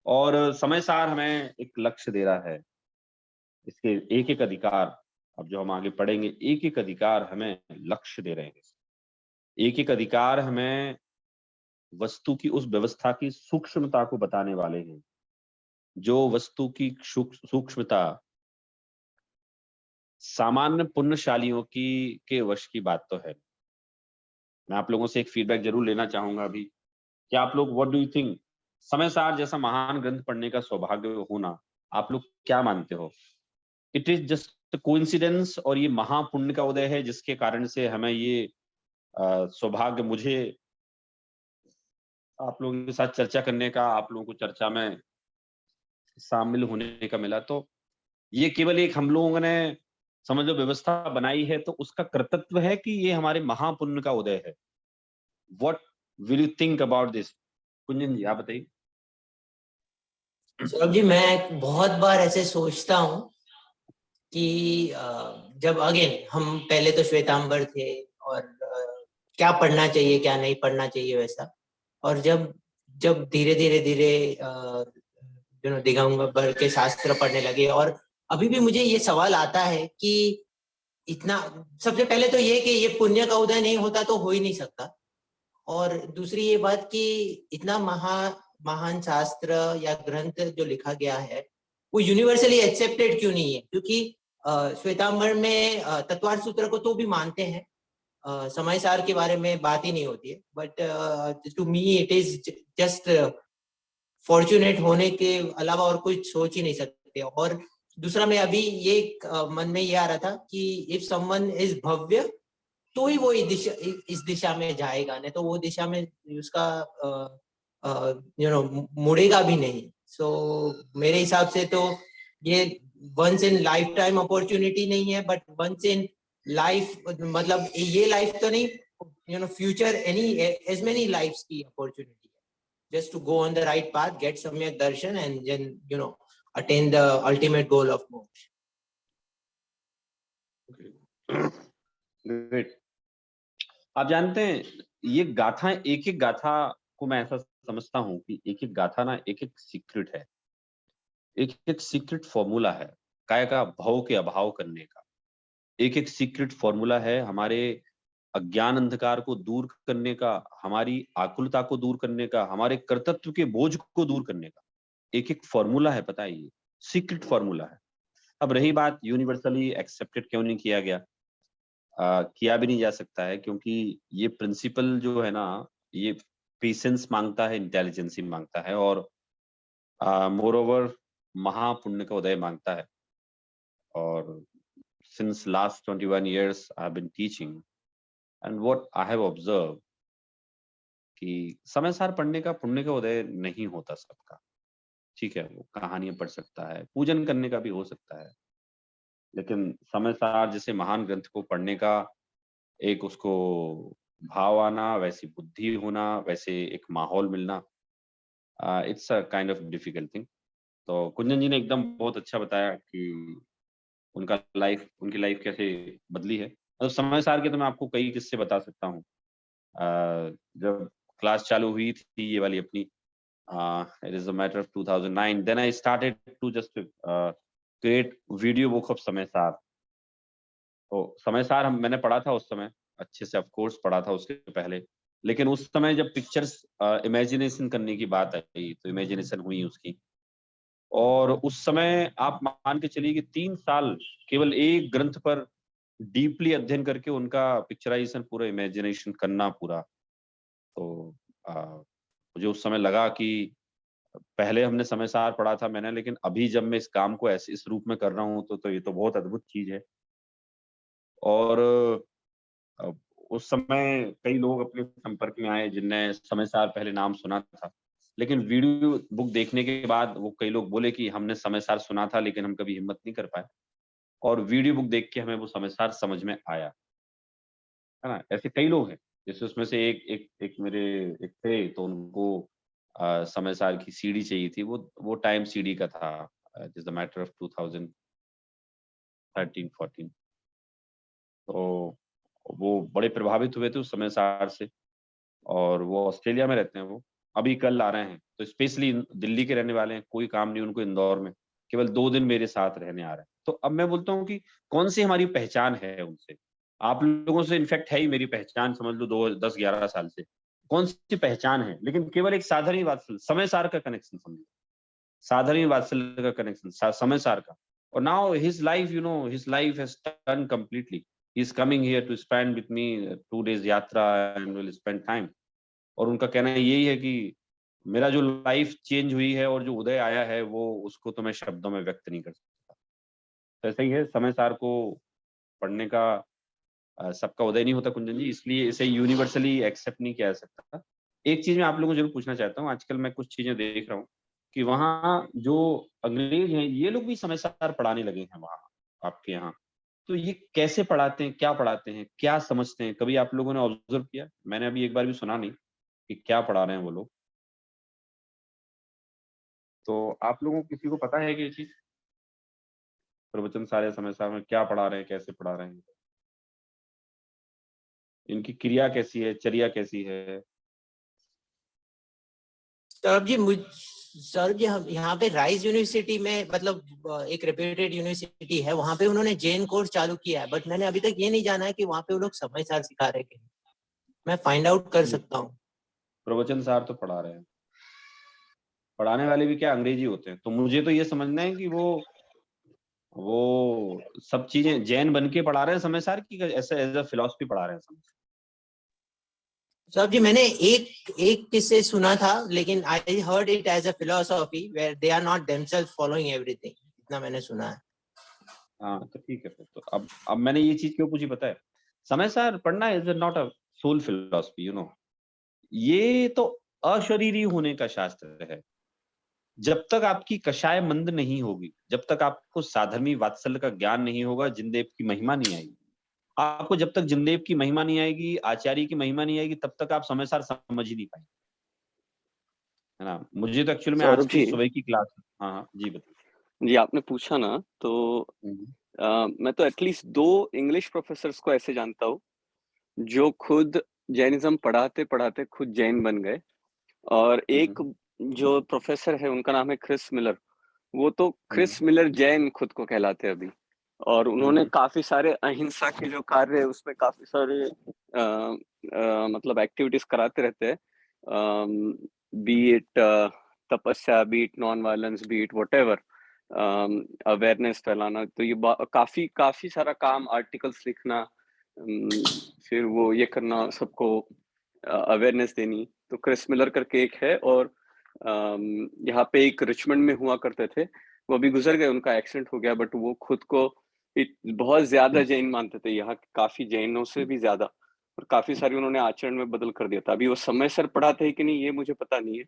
और समय सार हमें एक लक्ष्य दे रहा है, इसके एक एक अधिकार, अब जो हम आगे पढ़ेंगे, एक एक अधिकार हमें लक्ष्य दे रहे हैं। एक एक अधिकार हमें वस्तु की उस व्यवस्था की सूक्ष्मता को बताने वाले हैं, जो वस्तु की सूक्ष्मता सामान्य पुण्यशालियों की के वश की बात तो है। मैं आप लोगों से एक फीडबैक जरूर लेना चाहूंगा अभी कि आप लोग व्हाट डू यू थिंक, समय सार जैसा महान ग्रंथ पढ़ने का सौभाग्य होना, आप लोग क्या मानते हो? इट इज जस्ट कोइंसिडेंस और ये महापुण्य का उदय है जिसके कारण से हमें ये सौभाग्य, मुझे आप लोगों के साथ चर्चा करने का, आप लोगों को चर्चा में शामिल होने का मिला। तो ये केवल एक हम लोगों ने समझ लो व्यवस्था बनाई है तो उसका कर्तव्य है कि ये हमारे महापुण्य का उदय है। What will you think about this? Kunjan ji आप बताइए। सौरभ जी, मैं बहुत बार ऐसे सोचता हूँ कि जब अगेन हम पहले तो श्वेतांबर थे और क्या पढ़ना चाहिए क्या नहीं पढ़ना चाहिए वैसा, और जब जब धीरे धीरे धीरे दिगंबर के शास्त्र पढ़ने लगे, और अभी भी मुझे ये सवाल आता है कि इतना, सबसे पहले तो ये कि ये पुण्य का उदय नहीं होता तो हो ही नहीं सकता, और दूसरी ये बात कि इतना महान शास्त्र या ग्रंथ जो लिखा गया है वो यूनिवर्सली एक्सेप्टेड क्यों नहीं है? क्योंकि श्वेतांबर में तत्वार्थ सूत्र को तो भी मानते हैं, समय सार के बारे में बात ही नहीं होती है, but to me it is just fortunate होने के अलावा और कुछ सोच ही नहीं सकते। और दूसरा, मैं अभी ये मन में ये आ रहा था कि इफ समवन इज भव्य तो ही वो इस दिशा में जाएगा, नहीं तो वो दिशा में उसका मुड़ेगा भी नहीं। सो मेरे हिसाब से तो ये once in life time opportunity नहीं है, बट वंस इन लाइफ, मतलब ये लाइफ तो नहीं, future any as many lifes की अपॉर्चुनिटी है, just to go on the right path, get samyak darshan and then attain the ultimate goal of moksha. Great. आप जानते हैं ये गाथा, एक एक गाथा को मैं ऐसा समझता हूँ कि एक एक गाथा ना एक एक सीक्रेट है, एक एक सीक्रेट फॉर्मूला है काय का भाव के अभाव करने का। एक एक सीक्रेट फॉर्मूला है हमारे अज्ञान अंधकार को दूर करने का, हमारी आकुलता को दूर करने का, हमारे कर्तृत्व के बोझ को दूर करने का। एक एक फॉर्मूला है, पता है, ये सीक्रेट फॉर्मूला है। अब रही बात यूनिवर्सली एक्सेप्टेड क्यों नहीं किया गया, किया भी नहीं जा सकता है, क्योंकि ये प्रिंसिपल जो है ना, ये पेशेंस मांगता है, इंटेलिजेंस ही मांगता है, और मोर ओवर महापुण्य का उदय मांगता है। और since last 21 years I have been teaching and what I have observed कि समय सार पढ़ने का पुण्य का उदय नहीं होता सबका। ठीक है, वो कहानियां पढ़ सकता है, पूजन करने का भी हो सकता है, लेकिन समय सार जैसे महान ग्रंथ को पढ़ने का एक उसको भाव आना, वैसी बुद्धि होना, वैसे एक माहौल मिलना, it's a kind of difficult thing. तो कुंदन जी ने एकदम बहुत अच्छा बताया कि उनकी लाइफ कैसे बदली है। मतलब समय सार के तो मैं आपको कई किस्से बता सकता हूँ। जब क्लास चालू हुई थी ये वाली अपनी, it is a matter of 2009, then I started to just create video book of Samaysar. तो समय सार मैंने पढ़ा था उस समय, अच्छे से ऑफ कोर्स पढ़ा था उसके पहले। लेकिन उस समय जब पिक्चर्स इमेजिनेशन करने की बात आई, तो इमेजिनेशन हुई उसकी। और उस समय आप मान के चलिए कि 3 साल केवल एक ग्रंथ पर डीपली अध्ययन करके उनका पिक्चराइज़ेशन पूरा इमेजिनेशन करना पूरा। तो मुझे उस समय लगा कि पहले हमने समय सार पढ़ा था मैंने, लेकिन अभी जब मैं इस काम को ऐसे इस रूप में कर रहा हूँ तो ये तो बहुत अद्भुत चीज़ है। और अ, उस समय कई लोग अपने संपर्क में आए जिनने समय सार पहले नाम सुना था। लेकिन वीडियो बुक देखने के बाद वो कई लोग बोले कि हमने समय सार सुना था लेकिन हम कभी हिम्मत नहीं कर पाए, और वीडियो बुक देख के हमें वो समय सार समझ में आया। है ना? ऐसे कई लोग हैं, जैसे उसमें से एक एक एक मेरे एक थे, तो उनको समय सार की सीडी चाहिए थी, वो टाइम सीडी का था, it is the matter of 2013-14। तो वो बड़े प्रभावित हुए थे उस समय सार से, और वो ऑस्ट्रेलिया में रहते हैं वो, अभी कल आ रहे हैं। तो स्पेशली दिल्ली के रहने वाले हैं, कोई काम नहीं उनको इंदौर में, केवल 2 दिन मेरे साथ रहने आ रहे हैं। तो अब मैं बोलता हूँ कि कौन-सी हमारी पहचान है उनसे? आप लोगों से इनफैक्ट है ही मेरी पहचान, समझ लो 2 10-11 साल से। कौन-सी पहचान है? लेकिन केवल एक साधारण वात्सल्य, समय सार का कनेक्शन समझो। साधारण वात्सल्य का कनेक्शन, समय सार का। और now his life, his life has turned completely. He is coming here to spend with me 2 days यात्रा एंड विल स्पेंड टाइम। और उनका कहना यही है कि मेरा जो लाइफ चेंज हुई है और जो उदय आया है, वो उसको तो मैं शब्दों में व्यक्त नहीं कर सकता। तो ऐसा ही है, समय सार को पढ़ने का सबका उदय नहीं होता कुंदन जी, इसलिए इसे यूनिवर्सली एक्सेप्ट नहीं किया जा सकता। एक चीज़ मैं आप लोगों को ज़रूर पूछना चाहता हूँ, आजकल मैं कुछ चीज़ें देख रहा हूँ कि वहाँ जो अंग्रेज हैं, ये लोग भी समय सार पढ़ाने लगे हैं वहाँ, आपके यहाँ। तो ये कैसे पढ़ाते हैं, क्या पढ़ाते हैं, क्या समझते हैं? कभी आप लोगों ने ऑब्ज़र्व किया? मैंने अभी एक बार भी सुना नहीं कि क्या पढ़ा रहे हैं वो लोग। तो आप लोगों को किसी को पता है कि ये चीज़? प्रवचन सारे समय सार में क्या पढ़ा रहे हैं, कैसे पढ़ा रहे हैं? इनकी क्रिया कैसी है, चर्या कैसी है? सौरभ जी सौरभ जी, हम यहाँ पे राइस यूनिवर्सिटी में, मतलब एक रेप्यूटेड यूनिवर्सिटी है, वहाँ पे उन्होंने जैन कोर्स चालू किया है, बट मैंने अभी तक ये नहीं जाना है कि वहाँ पे वो लोग समय सार सिखा रहे हैं। मैं फाइंड आउट कर सकता हूँ। प्रवचन सार तो पढ़ा रहे हैं। पढ़ाने वाले भी क्या अंग्रेजी होते हैं। तो मुझे तो ये समझना है कि वो सब चीज़ें जैन बन के पढ़ा रहे हैं समय सार की, ऐसे एज़ अ फिलॉसफी पढ़ा रहे हैं समय सार? सौरभ जी, मैंने एक किस्से सुना था, लेकिन I heard it as a philosophy where they are not themselves following everything, इतना मैंने सुना है। हाँ, तो ठीक है फिर तो। अब मैंने ये चीज़ क्यों पूछी पता है? समय सार पढ़ना is not a soul philosophy. ये तो अशरीरी होने का शास्त्र है। जब तक आपकी कषाय मंद नहीं होगी, जब तक आपको साधर्मी वात्सल्य का ज्ञान नहीं होगा, जिनदेव की महिमा नहीं आएगी। आपको जब तक जिनदेव की महिमा नहीं आएगी, आचार्य की महिमा नहीं आएगी, तब तक आप समय सार समझ ही नहीं पाएंगे, है ना? मुझे तो एक्चुअल में आज सौरभ की जी, सुबह की क्लास। हाँ, हाँ, जी बताइए। जी आपने पूछा ना तो हुँ, मैं तो एटलीस्ट 2 इंग्लिश प्रोफेसर्स को ऐसे जानता हूँ, जो खुद जैनिज़्म पढ़ाते-पढ़ाते खुद जैन बन गए। और हुँ, एक हुँ, जो प्रोफेसर है उनका नाम है क्रिस मिलर, वो तो हुँ, क्रिस मिलर जैन खुद को कहलाते हैं अभी। और हुँ, उन्होंने हुँ, काफ़ी सारे अहिंसा के जो कार्य है उसमें काफ़ी सारे मतलब एक्टिविटीज़ कराते रहते हैं। बी इट तपस्या, B it non violence, B it whatever, awareness फैलाना। तो ये काफ़ी काफ़ी सारा काम, आर्टिकल्स लिखना, फिर वो ये करना सबको अवेयरनेस देनी। तो क्रिस मिलर करके एक है, और यहाँ पे एक रिचमंड में हुआ करते थे, वो अभी गुज़र गए, उनका एक्सीडेंट हो गया, बट वो खुद को बहुत ज़्यादा जैन मानते थे, यहाँ के काफ़ी जैनों से भी ज़्यादा, और काफ़ी सारी उन्होंने आचरण में बदल कर दिया था। अभी वो समय सर पढ़ाते हैं कि नहीं ये मुझे पता नहीं है।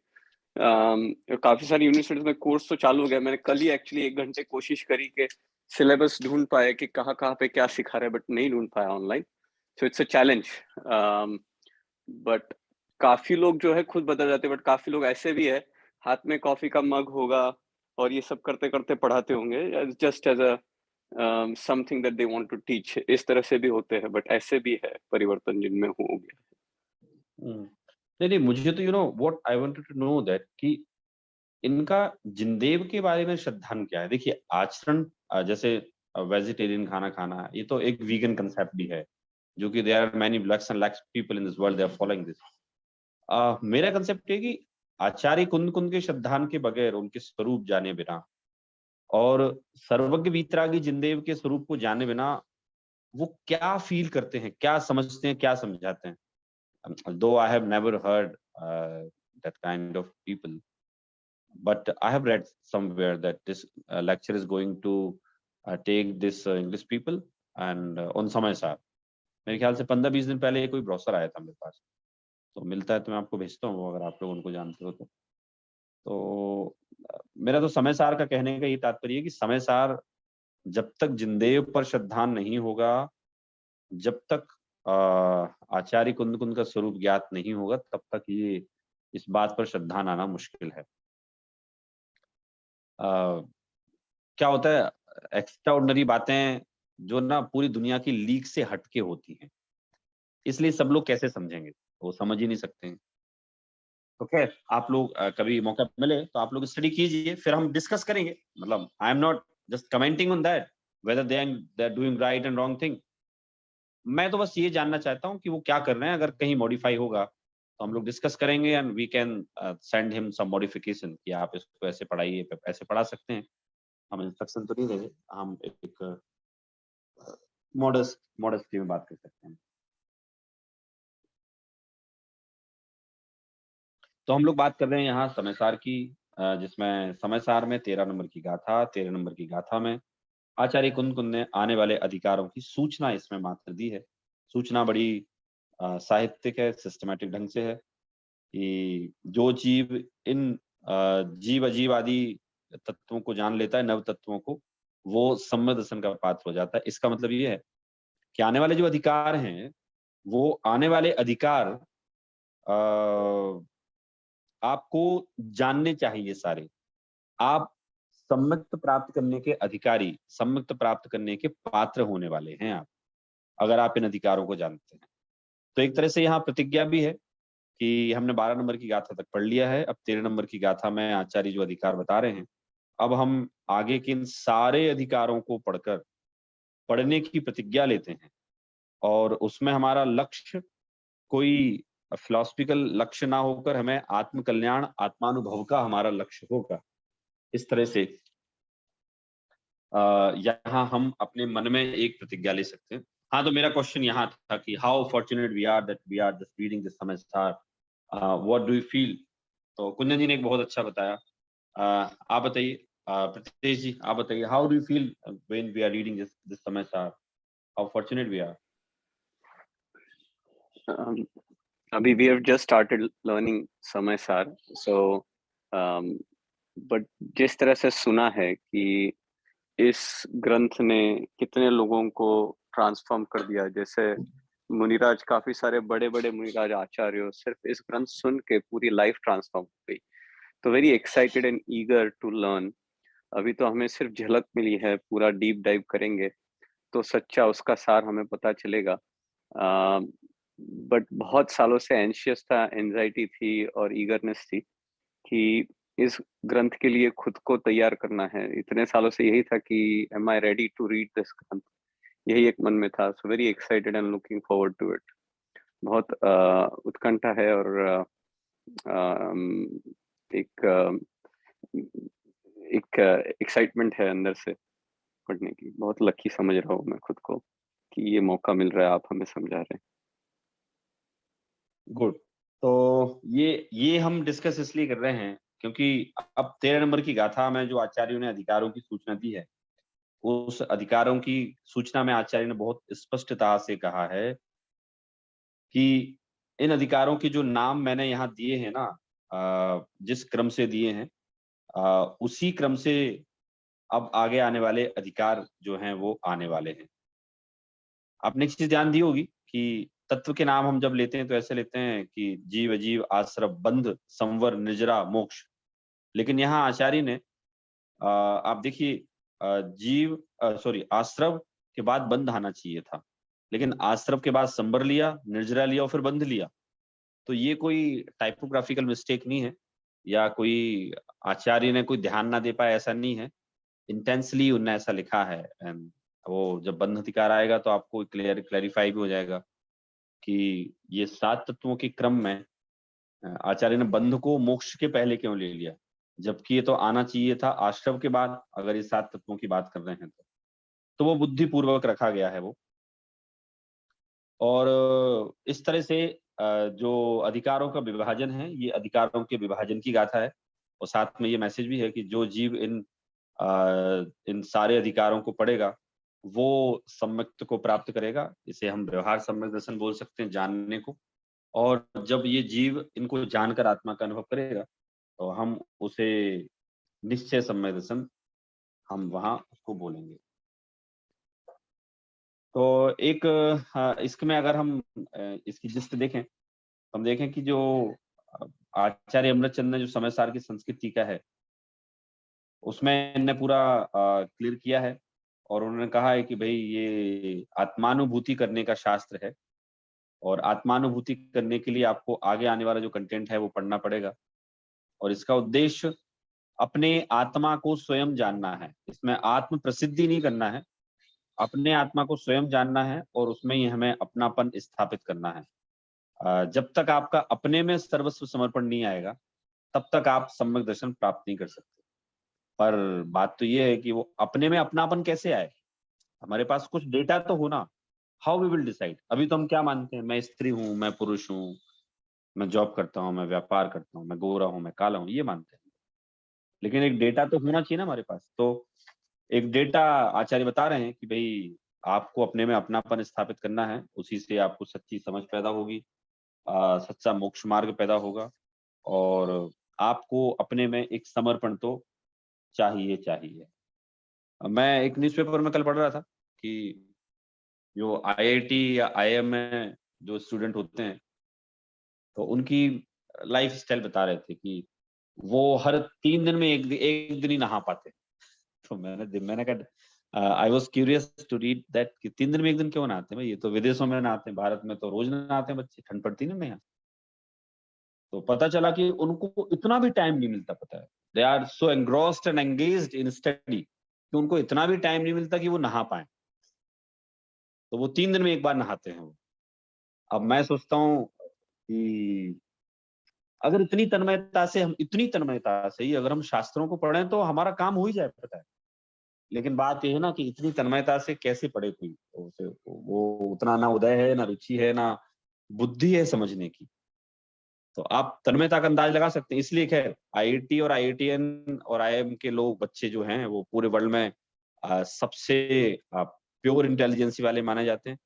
काफ़ी सारी यूनिवर्सिटीज़ में कोर्स तो चालू हो गया। मैंने कल ही एक्चुअली 1 घंटे कोशिश करी कि सिलेबस ढूँढ पाए कि कहाँ-कहाँ पे क्या सिखा रहे हैं, बट नहीं ढूँढ पाया online. So it's a challenge. But काफी लोग जो है खुद बदल जाते हैं, बट काफी लोग ऐसे भी है हाथ में कॉफी का मग होगा और ये सब करते करते पढ़ाते होंगे just as a something that they want to teach, इस तरह से भी होते हैं, बट ऐसे भी है परिवर्तन जिनमें हो गया। नहीं नहीं, मुझे तो what I wanted to know that कि इनका जिनदेव के बारे में श्रद्धान क्या है। देखिए आचरण जैसे वेजिटेरियन खाना खाना, ये तो एक वीगन कंसेप्ट भी है, जो कि there are many lakhs and lakhs people in this world they are following this. मेरा कंसेप्ट है कि आचार्य कुंद कुंद के श्रद्धान के बगैर, उनके स्वरूप जाने बिना और सर्वज्ञ वीतरागी जिनदेव के स्वरूप को जाने बिना वो क्या फील करते हैं, क्या समझते हैं, क्या समझाते हैं। Though I have never heard that kind of people, but I have read somewhere that this lecture is going to take this English people and on समय सार। मेरे ख्याल से 15-20 दिन पहले कोई ब्रोशर आया था मेरे पास, तो मिलता है तो मैं आपको भेजता हूँ अगर आप लोग उनको जानते हो तो मेरा तो समय सार का कहने का ये तात्पर्य है कि समय सार जब तक जिनदेव पर श्रद्धान नहीं होगा, जब तक आचार्य कुंद कुंद का स्वरूप ज्ञात नहीं होगा, तब तक ये इस बात पर श्रद्धान आना मुश्किल है। क्या होता है, एक्स्ट्राऑर्डिनरी बातें जो ना पूरी दुनिया की लीक से हटके होती हैं, इसलिए सब लोग कैसे समझेंगे, वो समझ ही नहीं सकते हैं। तो खैर आप लोग कभी मौका मिले तो आप लोग स्टडी कीजिए, फिर हम डिस्कस करेंगे। मतलब I am not just commenting on that whether they are doing right and wrong thing. मैं तो बस ये जानना चाहता हूँ कि वो क्या कर रहे हैं। अगर कहीं मॉडिफाई होगा तो हम लोग डिस्कस करेंगे and we can send him some modification कि आप इसको ऐसे पढ़ाइए, ऐसे पढ़ा सकते हैं। हम इंस्ट्रक्शन तो नहीं देंगे, हम एक मॉडस्टी में बात कर सकते हैं। तो हम लोग बात कर रहे हैं यहाँ समय सार की, जिसमें समय सार में 13 नंबर की गाथा, 13 नंबर की गाथा में आचार्य कुंद कुंद ने आने वाले अधिकारों की सूचना इसमें मात्र दी है। सूचना बड़ी साहित्यिक है, सिस्टमैटिक ढंग से है कि जो जीव इन जीव अजीव आदि तत्वों को जान लेता है, नव तत्वों को, वो सम्यक दर्शन का पात्र हो जाता है। इसका मतलब ये है कि आने वाले जो अधिकार हैं, वो आने वाले अधिकार आपको जानने चाहिए सारे। आप सम्यक्त प्राप्त करने के अधिकारी, सम्यक्त प्राप्त करने के पात्र होने वाले हैं आप, अगर आप इन अधिकारों को जानते हैं। तो एक तरह से यहाँ प्रतिज्ञा भी है कि हमने 12 नंबर की गाथा तक पढ़ लिया है। अब 13 नंबर की गाथा में आचार्य जो अधिकार बता रहे हैं, अब हम आगे के इन सारे अधिकारों को पढ़कर पढ़ने की प्रतिज्ञा लेते हैं और उसमें हमारा लक्ष्य कोई फिलोसफिकल लक्ष्य ना होकर हमें आत्म कल्याण, आत्मानुभव का हमारा लक्ष्य होगा। इस तरह से यहाँ हम अपने मन में एक प्रतिज्ञा ले सकते हैं। हाँ, तो मेरा क्वेश्चन यहाँ था कि how fortunate we are that we are just reading this Samaysar, what do you feel. तो कुंदन जी ने एक बहुत अच्छा बताया। आप बताइए, प्रतीश जी आप बताइए, how do you feel when we are reading this Samaysar, how fortunate we are. अभी we have just started learning समय सार, so but जिस तरह से सुना है कि इस ग्रंथ ने कितने लोगों को ट्रांसफॉर्म कर दिया, जैसे मुनिराज, काफी सारे बड़े बड़े मुनिराज आचार्य सिर्फ इस ग्रंथ सुन के पूरी लाइफ ट्रांसफॉर्म हो गई। तो very excited and eager to learn. अभी तो हमें सिर्फ झलक मिली है, पूरा डीप डाइव करेंगे तो सच्चा उसका सार हमें पता चलेगा। बट बहुत सालों से एंशियस था, एंजाइटी थी और ईगरनेस थी कि इस ग्रंथ के लिए खुद को तैयार करना है। इतने सालों से यही था कि am I ready to read this ग्रंथ, यही एक मन में था। So very excited and looking forward to it. बहुत उत्कंठा है और एक एक्साइटमेंट है अंदर से पढ़ने की। बहुत लकी समझ रहा हूँ मैं खुद को कि ये मौका मिल रहा है, आप हमें समझा रहे हैं। गुड। तो ये हम डिस्कस इसलिए कर रहे हैं क्योंकि अब 13 नंबर की गाथा में जो आचार्यों ने अधिकारों की सूचना दी है, उस अधिकारों की सूचना में आचार्य ने बहुत स्पष्टता से कहा है कि इन अधिकारों के जो नाम मैंने यहाँ दिए हैं ना, जिस क्रम से दिए हैं, उसी क्रम से अब आगे आने वाले अधिकार जो हैं वो आने वाले हैं। आपने एक चीज ध्यान दी होगी कि तत्व के नाम हम जब लेते हैं तो ऐसे लेते हैं कि जीव अजीव आश्रव बंध संवर निजरा मोक्ष। लेकिन यहाँ आचार्य ने आप देखिए जीव सॉरी आश्रव के बाद बंध आना चाहिए था, लेकिन आश्रव के बाद संवर लिया, निर्जरा लिया और फिर बंध लिया। तो ये कोई टाइपोग्राफिकल मिस्टेक नहीं है या कोई आचार्य ने कोई ध्यान ना दे पाया, ऐसा नहीं है। इंटेंसली उन्होंने ऐसा लिखा है एंड वो जब बंध अधिकार आएगा तो आपको क्लैरिफाई भी हो जाएगा कि ये 7 तत्वों के क्रम में आचार्य ने बंध को मोक्ष के पहले क्यों ले लिया, जबकि ये तो आना चाहिए था आश्रव के बाद, अगर ये 7 तत्वों की बात कर रहे हैं तो वो बुद्धिपूर्वक रखा गया है वो। और इस तरह से जो अधिकारों का विभाजन है, ये अधिकारों के विभाजन की गाथा है। और साथ में ये मैसेज भी है कि जो जीव इन सारे अधिकारों को पढ़ेगा वो सम्यक्त को प्राप्त करेगा। इसे हम व्यवहार सम्यक दर्शन बोल सकते हैं, जानने को। और जब ये जीव इनको जानकर आत्मा का अनुभव करेगा तो हम उसे निश्चय सम्यक दर्शन हम वहां उसको बोलेंगे। तो एक इसमें अगर हम इसकी जिस्ट देखें तो हम देखें कि जो आचार्य अमृतचंद ने जो समय सार की संस्कृत टीका है उसमें इन्होंने पूरा क्लियर किया है और उन्होंने कहा है कि भाई ये आत्मानुभूति करने का शास्त्र है और आत्मानुभूति करने के लिए आपको आगे आने वाला जो कंटेंट है वो पढ़ना पड़ेगा और इसका उद्देश्य अपने आत्मा को स्वयं जानना है। इसमें आत्म प्रसिद्धि नहीं करना है, अपने आत्मा को स्वयं जानना है और उसमें ही हमें अपनापन स्थापित करना है। जब तक आपका अपने में सर्वस्व समर्पण नहीं आएगा तब तक आप सम्यक दर्शन प्राप्त नहीं कर सकते। पर बात तो ये है कि वो अपने में अपनापन कैसे आए, हमारे पास कुछ डेटा तो होना। How we will decide. अभी तो हम क्या मानते हैं, मैं स्त्री हूँ, मैं पुरुष हूँ, मैं जॉब करता हूँ, मैं व्यापार करता हूँ, मैं गोरा हूँ, मैं काला हूँ, ये मानते हैं। लेकिन एक डेटा तो होना चाहिए ना हमारे पास। तो एक डेटा आचार्य बता रहे हैं कि भाई आपको अपने में अपनापन स्थापित करना है, उसी से आपको सच्ची समझ पैदा होगी, सच्चा मोक्ष मार्ग पैदा होगा और आपको अपने में एक समर्पण तो चाहिए। मैं एक न्यूज़पेपर में कल पढ़ रहा था कि जो आईआईटी या आईआईएम में जो स्टूडेंट होते हैं तो उनकी लाइफ स्टाइल बता रहे थे कि वो हर 3 दिन में एक दिन ही नहा पाते। तो मैंने कहा I was curious to read that कि 3 दिन में एक दिन क्यों नहाते हैं भाई, ये तो विदेशों में नहाते हैं, भारत में तो रोज नहाते हैं बच्चे, ठंड पड़ती ना यहाँ। तो पता चला कि उनको इतना भी टाइम नहीं मिलता, पता है they are so engrossed and engaged in study कि उनको इतना भी टाइम नहीं मिलता कि वो नहा पाए। तो वो 3 दिन में एक बार नहाते हैं वो। अब मैं सोचता हूँ कि अगर इतनी तन्मयता से ही अगर हम शास्त्रों को पढ़ें तो हमारा काम हो ही जाए, पता है। लेकिन बात यह है ना कि इतनी तन्मयता से कैसे पढ़े कोई, वो उतना ना उदय है, ना रुचि है, ना बुद्धि है समझने की। तो आप तन्मयता का अंदाज लगा सकते हैं। इसलिए खैर आईआईटी और आईआईटीएन और आईआईएम के लोग, बच्चे जो हैं वो पूरे वर्ल्ड में सबसे प्योर इंटेलिजेंसी वाले माने जाते हैं,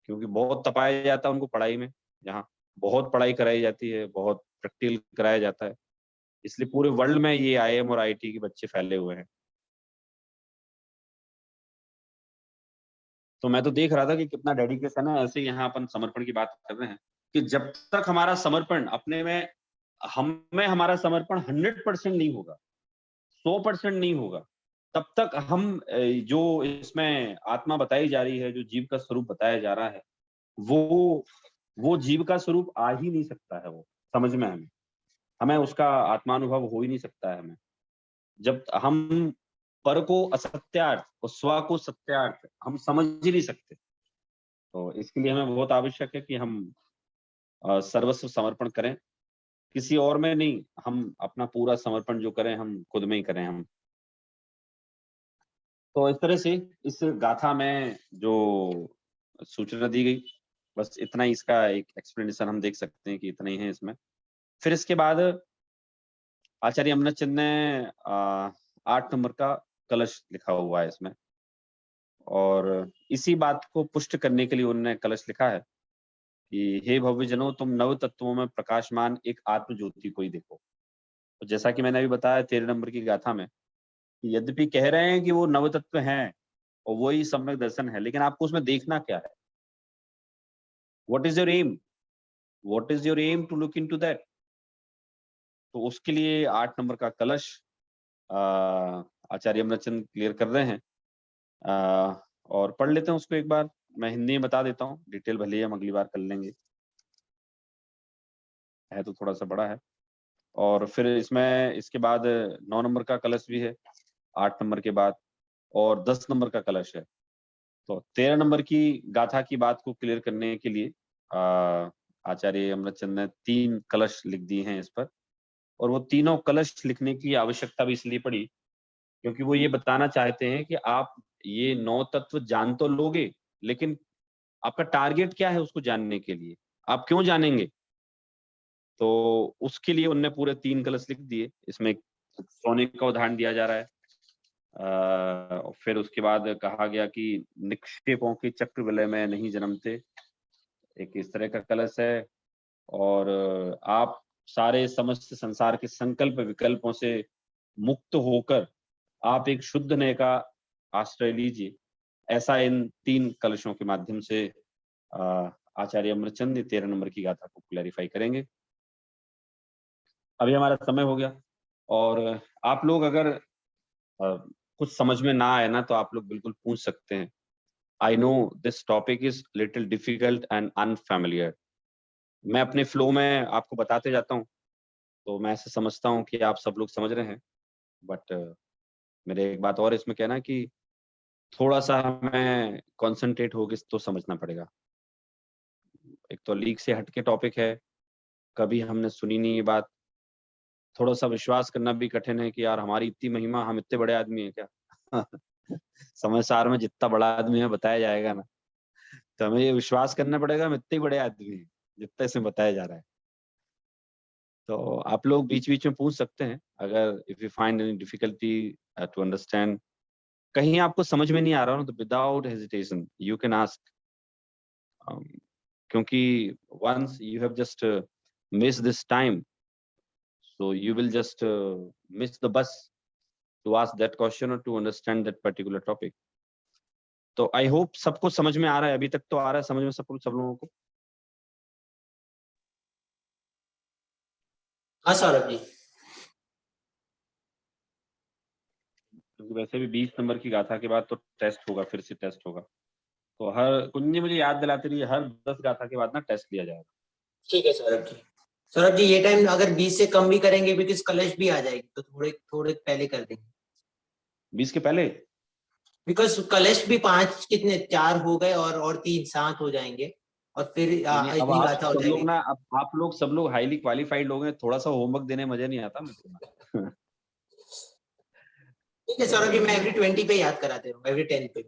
क्योंकि बहुत तपाया जाता है उनको पढ़ाई में, जहाँ बहुत पढ़ाई कराई जाती है, बहुत प्रैक्टिकल कराया जाता है। इसलिए पूरे वर्ल्ड में ये आईआईएम और आईआईटी के बच्चे फैले हुए हैं। तो मैं तो देख रहा था कि कितना डेडिकेशन है। ऐसे यहाँ अपन समर्पण की बात कर रहे हैं कि जब तक हमारा समर्पण अपने में, हमें हमारा समर्पण 100% नहीं होगा, 100% नहीं होगा, तब तक हम जो इसमें आत्मा बताई जा रही है, जो जीव का स्वरूप बताया जा रहा है, वो जीव का स्वरूप आ ही नहीं सकता है। वो समझ में हमें उसका आत्मानुभव हो ही नहीं सकता है हमें, जब हम पर को असत्यार्थ और स्व को सत्यार्थ हम समझ ही नहीं सकते। तो इसके लिए हमें बहुत आवश्यक है कि हम सर्वस्व समर्पण करें, किसी और में नहीं, हम अपना पूरा समर्पण जो करें हम खुद में ही करें हम। तो इस तरह से इस गाथा में जो सूचना दी गई, बस इतना ही इसका एक एक्सप्लेनेशन हम देख सकते हैं कि इतना ही है इसमें। फिर इसके बाद आचार्य अमृतचंद ने 8 नंबर का कलश लिखा हुआ है इसमें, और इसी बात को पुष्ट करने के लिए उन्होंने कलश लिखा है कि हे भव्य जनों, तुम नव तत्वों में प्रकाशमान एक आत्म ज्योति को ही देखो। तो जैसा कि मैंने अभी बताया 13 नंबर की गाथा में, कि यद्यपि कह रहे हैं कि वो नव तत्व हैं और वही सम्यक दर्शन है, लेकिन आपको उसमें देखना क्या है। What is your aim, what is your aim to look into that. तो उसके लिए 8 नंबर का कलश आचार्य अमृतचंद क्लियर कर रहे हैं। और पढ़ लेते हैं उसको एक बार, मैं हिंदी में बता देता हूँ, डिटेल भले ही हम अगली बार कर लेंगे, है तो थोड़ा सा बड़ा है। और फिर इसमें इसके बाद 9 नंबर का कलश भी है 8 नंबर के बाद, और 10 नंबर का कलश है। तो 13 नंबर की गाथा की बात को क्लियर करने के लिए आचार्य अमृतचंद ने 3 कलश लिख दिए हैं इस पर। और वो तीनों कलश लिखने की आवश्यकता भी इसलिए पड़ी क्योंकि वो ये बताना चाहते हैं कि आप ये 9 तत्व जान तो लोगे, लेकिन आपका टारगेट क्या है उसको जानने के लिए, आप क्यों जानेंगे। तो उसके लिए उनने पूरे 3 कलश लिख दिए। इसमें सोने का उदाहरण दिया जा रहा है। फिर उसके बाद कहा गया कि निक्षेपों के चक्र विलय में नहीं जन्मते, एक इस तरह का कलश है। और आप सारे समस्त संसार के संकल्प विकल्पों से मुक्त होकर आप एक शुद्ध नय का आश्रय लीजिए, ऐसा इन 3 कलशों के माध्यम से आचार्य अमृतचंद 13 नंबर की गाथा को क्लैरिफाई करेंगे। अभी हमारा समय हो गया, और आप लोग अगर कुछ समझ में ना आए ना तो आप लोग बिल्कुल पूछ सकते हैं। I know this topic is little difficult and unfamiliar. मैं अपने फ्लो में आपको बताते जाता हूँ, तो मैं ऐसे समझता हूँ कि आप सब लोग समझ रहे हैं। बट मेरे एक बात और इसमें कहना कि थोड़ा सा हमें कंसंट्रेट होके तो समझना पड़ेगा। एक तो लीग से हटके टॉपिक है, कभी हमने सुनी नहीं ये बात, थोड़ा सा विश्वास करना भी कठिन है कि यार हमारी इतनी महिमा, हम इतने बड़े आदमी हैं क्या। समय सार में जितना बड़ा आदमी है बताया जाएगा ना, तो हमें ये विश्वास करना पड़ेगा हम इतने बड़े आदमी हैं जितना इसमें बताया जा रहा है। तो आप लोग बीच बीच में पूछ सकते हैं अगर if you find any difficulty to understand, कहीं आपको समझ में नहीं आ रहा हो तो without hesitation you can ask, क्योंकि once you have just miss this time, so you will just miss the bus to ask that question or to understand that particular topic. तो आई होप सबको समझ में आ रहा है, अभी तक तो आ रहा है समझ में सब लोगों को। हाँ सौरभ जी। क्योंकि वैसे भी 20 नंबर की गाथा के बाद तो टेस्ट होगा, फिर से टेस्ट होगा, तो हर कुंजी मुझे याद दिलाते रहिए, हर 10 गाथा के बाद ना टेस्ट लिया जाएगा। ठीक है सौरभ जी। सौरभ जी ये टाइम अगर 20 से कम भी करेंगे बिकॉज कलश भी आ जाएगी तो थोड़े थोड़े पहले कर देंगे। 20 के पहले बिकॉज कलश भी 5 कितने 4 हो गए और 3 7 हो जाएंगे और फिर अब इतनी आप गाथा हो सब लोग जाएगी। ना, अब आप लोग सब लोग हाईली क्वालिफाइड लोग हैं, थोड़ा सा होमवर्क देने मजा नहीं आता मेरे को। ठीक है सौरभ जी, मैं एवरी 20 पे याद कराते रहूंगा, एवरी 10 पे।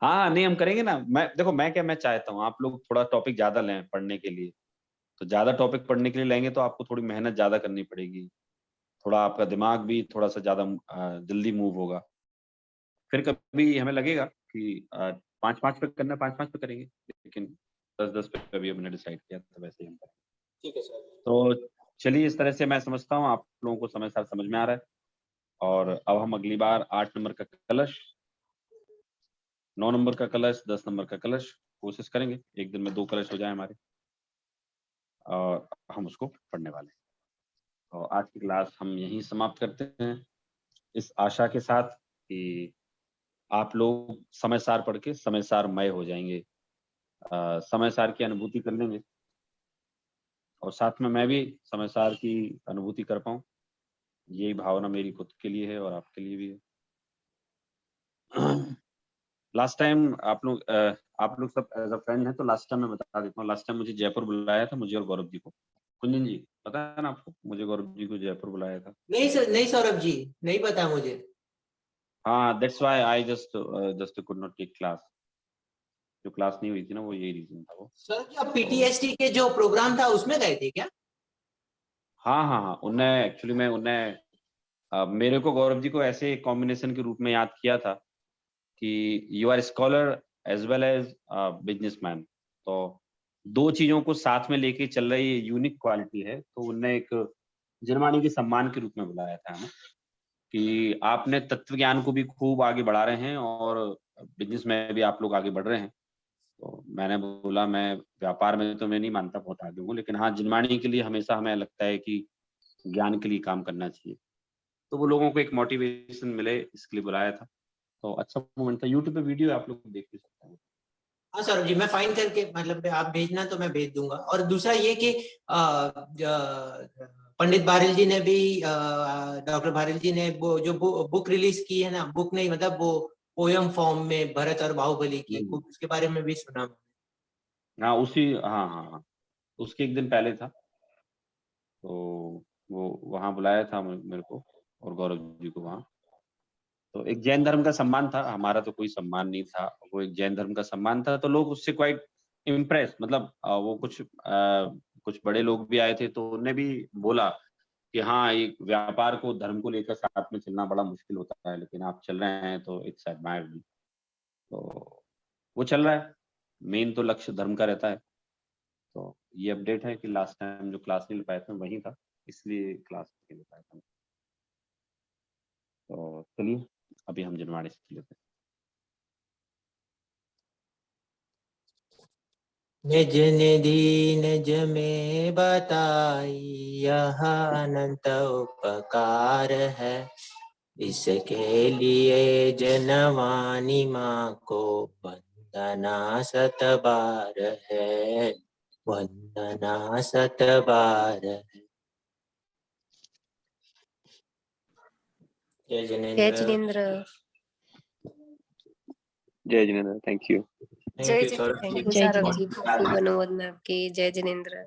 हाँ नहीं हम करेंगे ना। मैं देखो मैं चाहता हूँ आप लोग थोड़ा टॉपिक ज्यादा लें पढ़ने के लिए, तो ज्यादा टॉपिक पढ़ने के लिए लेंगे तो आपको थोड़ी मेहनत ज्यादा करनी पड़ेगी, थोड़ा आपका दिमाग भी थोड़ा सा ज्यादा जल्दी मूव होगा। फिर कभी हमें लगेगा कि 5-5 पे करना, 5-5 पे करेंगे, लेकिन 10-10 पे कभी हमने डिसाइड किया तो वैसे ही हम करेंगे। ठीक है सर। तो चलिए इस तरह से मैं समझता हूँ आप लोगों को समय साथ समझ में आ रहा है। और अब हम अगली बार 8 नंबर का कलश, 9 नंबर का कलश, 10 नंबर का कलश कोशिश करेंगे एक दिन में 2 कलश हो जाए हमारे, और हम उसको पढ़ने वाले हैं। तो आज की क्लास हम यहीं समाप्त करते हैं इस आशा के साथ कि आप लोग समय सार पढ़ के समय सार मय हो जाएंगे, समय सार की अनुभूति कर लेंगे, और साथ में मैं भी समय सार की अनुभूति कर पाऊं, यही भावना मेरी खुद के लिए है और आपके लिए भी है। लास्ट टाइम आप लोग सब एज अ फ्रेंड हैं, तो लास्ट टाइम मैं बता देता हूँ, लास्ट टाइम मुझे जयपुर बुलाया था, मुझे और गौरव जी को। कुंजन जी पता है ना आपको, मुझे गौरव जी को जयपुर बुलाया था। नहीं सर, नहीं सौरभ जी, नहीं पता मुझे। हाँ that's why I just could not take class, जो क्लास नहीं हुई थी ना वो यही रीजन था वो। सर जी आप पीटीएसटी के जो प्रोग्राम था उसमें गए थे क्या? हाँ उनने एक्चुअली में मेरे को गौरव जी को ऐसे कॉम्बिनेशन के रूप में याद किया था कि you are scholar as well as businessman, तो 2 चीजों को साथ में लेके चल रही ये यूनिक क्वालिटी है। तो उनने एक जनवाणी के सम्मान के रूप में बुलाया था हमें कि आपने तत्व ज्ञान को भी खूब आगे बढ़ा रहे हैं और बिजनेस में भी आप लोग आगे बढ़ रहे हैं, तो मैंने बोला मैं व्यापार में तो मैं नहीं मानता बहुत आगे हूँ, लेकिन हाँ जिनवाणी के लिए हमेशा हमें लगता है कि ज्ञान के लिए काम करना चाहिए। तो वो लोगों को एक मोटिवेशन मिले इसके लिए बुलाया था। तो अच्छा मोमेंट था। यूट्यूब पे वीडियो आप लोग देख भी सकते हैं। हाँ सौरभ जी, मैं फाइन करके मतलब आप भेजना तो मैं भेज दूंगा। और दूसरा ये कि पंडित बारिल जी ने भी डॉक्टर बारिल जी ने वो जो बुक रिलीज की है ना, बुक नहीं मतलब वो पोयम फॉर्म में भरत और बाहुबली की, उसके बारे में भी सुना। हाँ उसी हाँ उसके एक दिन पहले था। तो वो वहाँ बुलाया था मेरे को और गौरव जी को वहाँ। तो एक जैन धर्म का सम्मान था, हमारा तो कोई सम्मान नहीं था, वो एक जैन धर्म का सम्मान था। तो लोग उससे क्वाइट इम्प्रेस, मतलब वो कुछ बड़े लोग भी आए थे, तो उनने भी बोला कि हाँ एक व्यापार को धर्म को लेकर साथ में चलना बड़ा मुश्किल होता है, लेकिन आप चल रहे हैं तो इट्स एडमायर्ड। तो वो चल रहा है, मेन तो लक्ष्य धर्म का रहता है। तो ये अपडेट है कि लास्ट टाइम जो क्लास नहीं ले पाए थे वहीं था, इसलिए क्लास नहीं ले पाया था। तो चलिए अभी हम जनवाड़ी से लेते हैं। निज निधि निज में बताई यह अनंत उपकार है, इसके लिए जनवाणी माँ को वंदना शत बार है, वंदना शत बार है। जय जय जिनेंद्र। जिनेंद्र। जय जिनेंद्र, थैंक यू। जय thank you Saurabh ji. Jinendra. Thank you जय सौरभ जी, जिनेंद्र। खूब खूब अनुमोदन आपकी। जय जिनेंद्र।